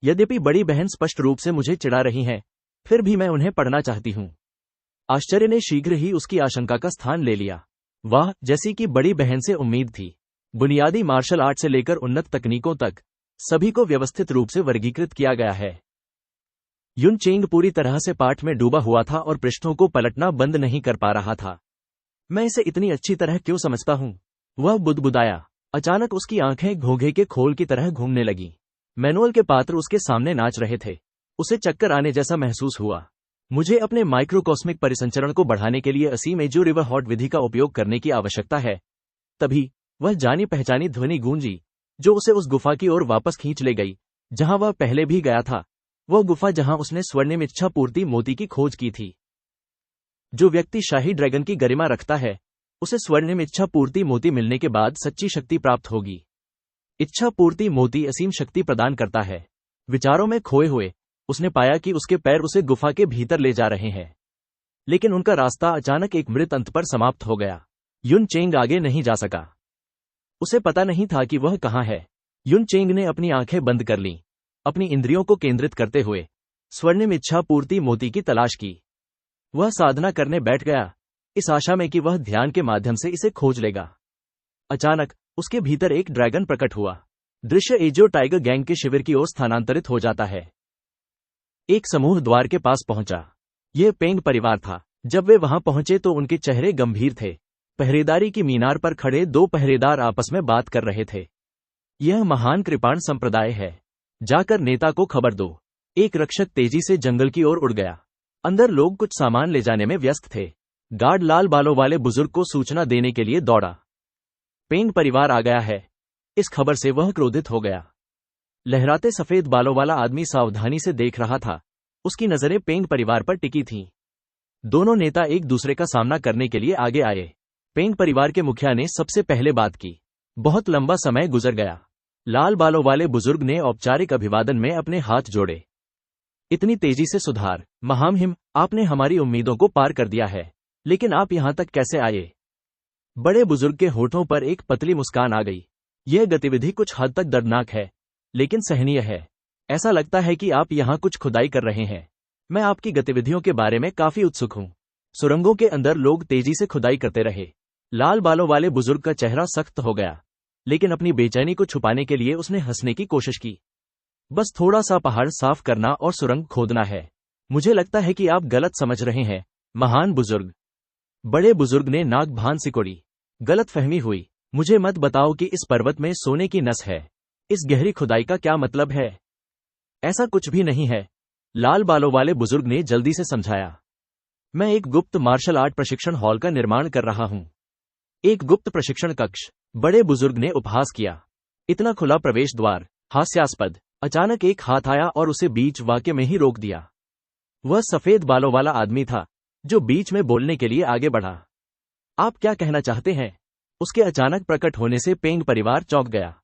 यद्यपि बड़ी बहन स्पष्ट रूप से मुझे चिढ़ा रही हैं, फिर भी मैं उन्हें पढ़ना चाहती हूं। आश्चर्य ने शीघ्र ही उसकी आशंका का स्थान ले लिया। वाह, जैसी कि बड़ी बहन से उम्मीद थी। बुनियादी मार्शल आर्ट से लेकर उन्नत तकनीकों तक सभी को व्यवस्थित रूप से वर्गीकृत किया गया है। युन चेंग पूरी तरह से पाठ में डूबा हुआ था और पृष्ठों को पलटना बंद नहीं कर पा रहा था। मैं इसे इतनी अच्छी तरह क्यों समझता हूं? वह बुदबुदाया। अचानक उसकी आंखें घोंघे के खोल की तरह घूमने लगी। मैनुअल के पात्र उसके सामने नाच रहे थे। उसे चक्कर आने जैसा महसूस हुआ। मुझे अपने माइक्रोकॉस्मिक परिसंचरण को बढ़ाने के लिए असीम एजो रिवर हॉट विधि का उपयोग करने की आवश्यकता है। तभी वह जानी पहचानी ध्वनि गूंजी, जो उसे उस गुफा की ओर वापस खींच ले गई जहां वह पहले भी गया था। वह गुफा जहां उसने स्वर्णिम इच्छा पूर्ति मोती की खोज की थी। जो व्यक्ति शाही ड्रैगन की गरिमा रखता है, उसे स्वर्णिम इच्छा पूर्ति मोती मिलने के बाद सच्ची शक्ति प्राप्त होगी। इच्छा पूर्ति मोती असीम शक्ति प्रदान करता है। विचारों में खोए हुए उसने पाया कि उसके पैर उसे गुफा के भीतर ले जा रहे हैं, लेकिन उनका रास्ता अचानक एक मृत अंत पर समाप्त हो गया। युन चेंग आगे नहीं जा सका। उसे पता नहीं था कि वह कहां है। युन चेंग ने अपनी आंखें बंद कर लीं, अपनी इंद्रियों को केंद्रित करते हुए स्वर्णिम इच्छा पूर्ति मोती की तलाश की। वह साधना करने बैठ गया, इस आशा में कि वह ध्यान के माध्यम से इसे खोज लेगा। अचानक उसके भीतर एक ड्रैगन प्रकट हुआ। दृश्य एजो टाइगर गैंग के शिविर की ओर स्थानांतरित हो जाता है। एक समूह द्वार के पास पहुंचा। यह पेंग परिवार था। जब वे वहां पहुंचे तो उनके चेहरे गंभीर थे। पहरेदारी की मीनार पर खड़े 2 पहरेदार आपस में बात कर रहे थे। यह महान कृपाण संप्रदाय है, जाकर नेता को खबर दो। एक रक्षक तेजी से जंगल की ओर उड़ गया। अंदर लोग कुछ सामान ले जाने में व्यस्त थे। गार्ड लाल बालों वाले बुजुर्ग को सूचना देने के लिए दौड़ा। पेंग परिवार आ गया है। इस खबर से वह क्रोधित हो गया। लहराते सफेद बालों वाला आदमी सावधानी से देख रहा था। उसकी नजरें पेंग परिवार पर टिकी थीं। दोनों नेता एक दूसरे का सामना करने के लिए आगे आए। पेंग परिवार के मुखिया ने सबसे पहले बात की। बहुत लंबा समय गुजर गया। लाल बालों वाले बुजुर्ग ने औपचारिक अभिवादन में अपने हाथ जोड़े। इतनी तेजी से सुधार, महामहिम, आपने हमारी उम्मीदों को पार कर दिया है। लेकिन आप यहां तक कैसे आए? बड़े बुजुर्ग के होठों पर एक पतली मुस्कान आ गई। यह गतिविधि कुछ हद तक दर्दनाक है, लेकिन सहनीय है। ऐसा लगता है कि आप यहां कुछ खुदाई कर रहे हैं। मैं आपकी गतिविधियों के बारे में काफी उत्सुक हूं। सुरंगों के अंदर लोग तेजी से खुदाई करते रहे। लाल बालों वाले बुजुर्ग का चेहरा सख्त हो गया, लेकिन अपनी बेचैनी को छुपाने के लिए उसने हंसने की कोशिश की। बस थोड़ा सा पहाड़ साफ करना और सुरंग खोदना है। मुझे लगता है कि आप गलत समझ रहे हैं, महान बुजुर्ग। बड़े बुजुर्ग ने नाक भान सिकोड़ी। गलत फहमी हुई। मुझे मत बताओ कि इस पर्वत में सोने की नस है। इस गहरी खुदाई का क्या मतलब है? ऐसा कुछ भी नहीं है, लाल बालों वाले बुजुर्ग ने जल्दी से समझाया। मैं एक गुप्त मार्शल आर्ट प्रशिक्षण हॉल का निर्माण कर रहा हूं। एक गुप्त प्रशिक्षण कक्ष, बड़े बुजुर्ग ने उपहास किया। इतना खुला प्रवेश द्वार, हास्यास्पद। अचानक एक हाथ आया और उसे बीच वाक्य में ही रोक दिया। वह सफेद बालों वाला आदमी था, जो बीच में बोलने के लिए आगे बढ़ा। आप क्या कहना चाहते हैं? उसके अचानक प्रकट होने से पेंग परिवार चौंक गया।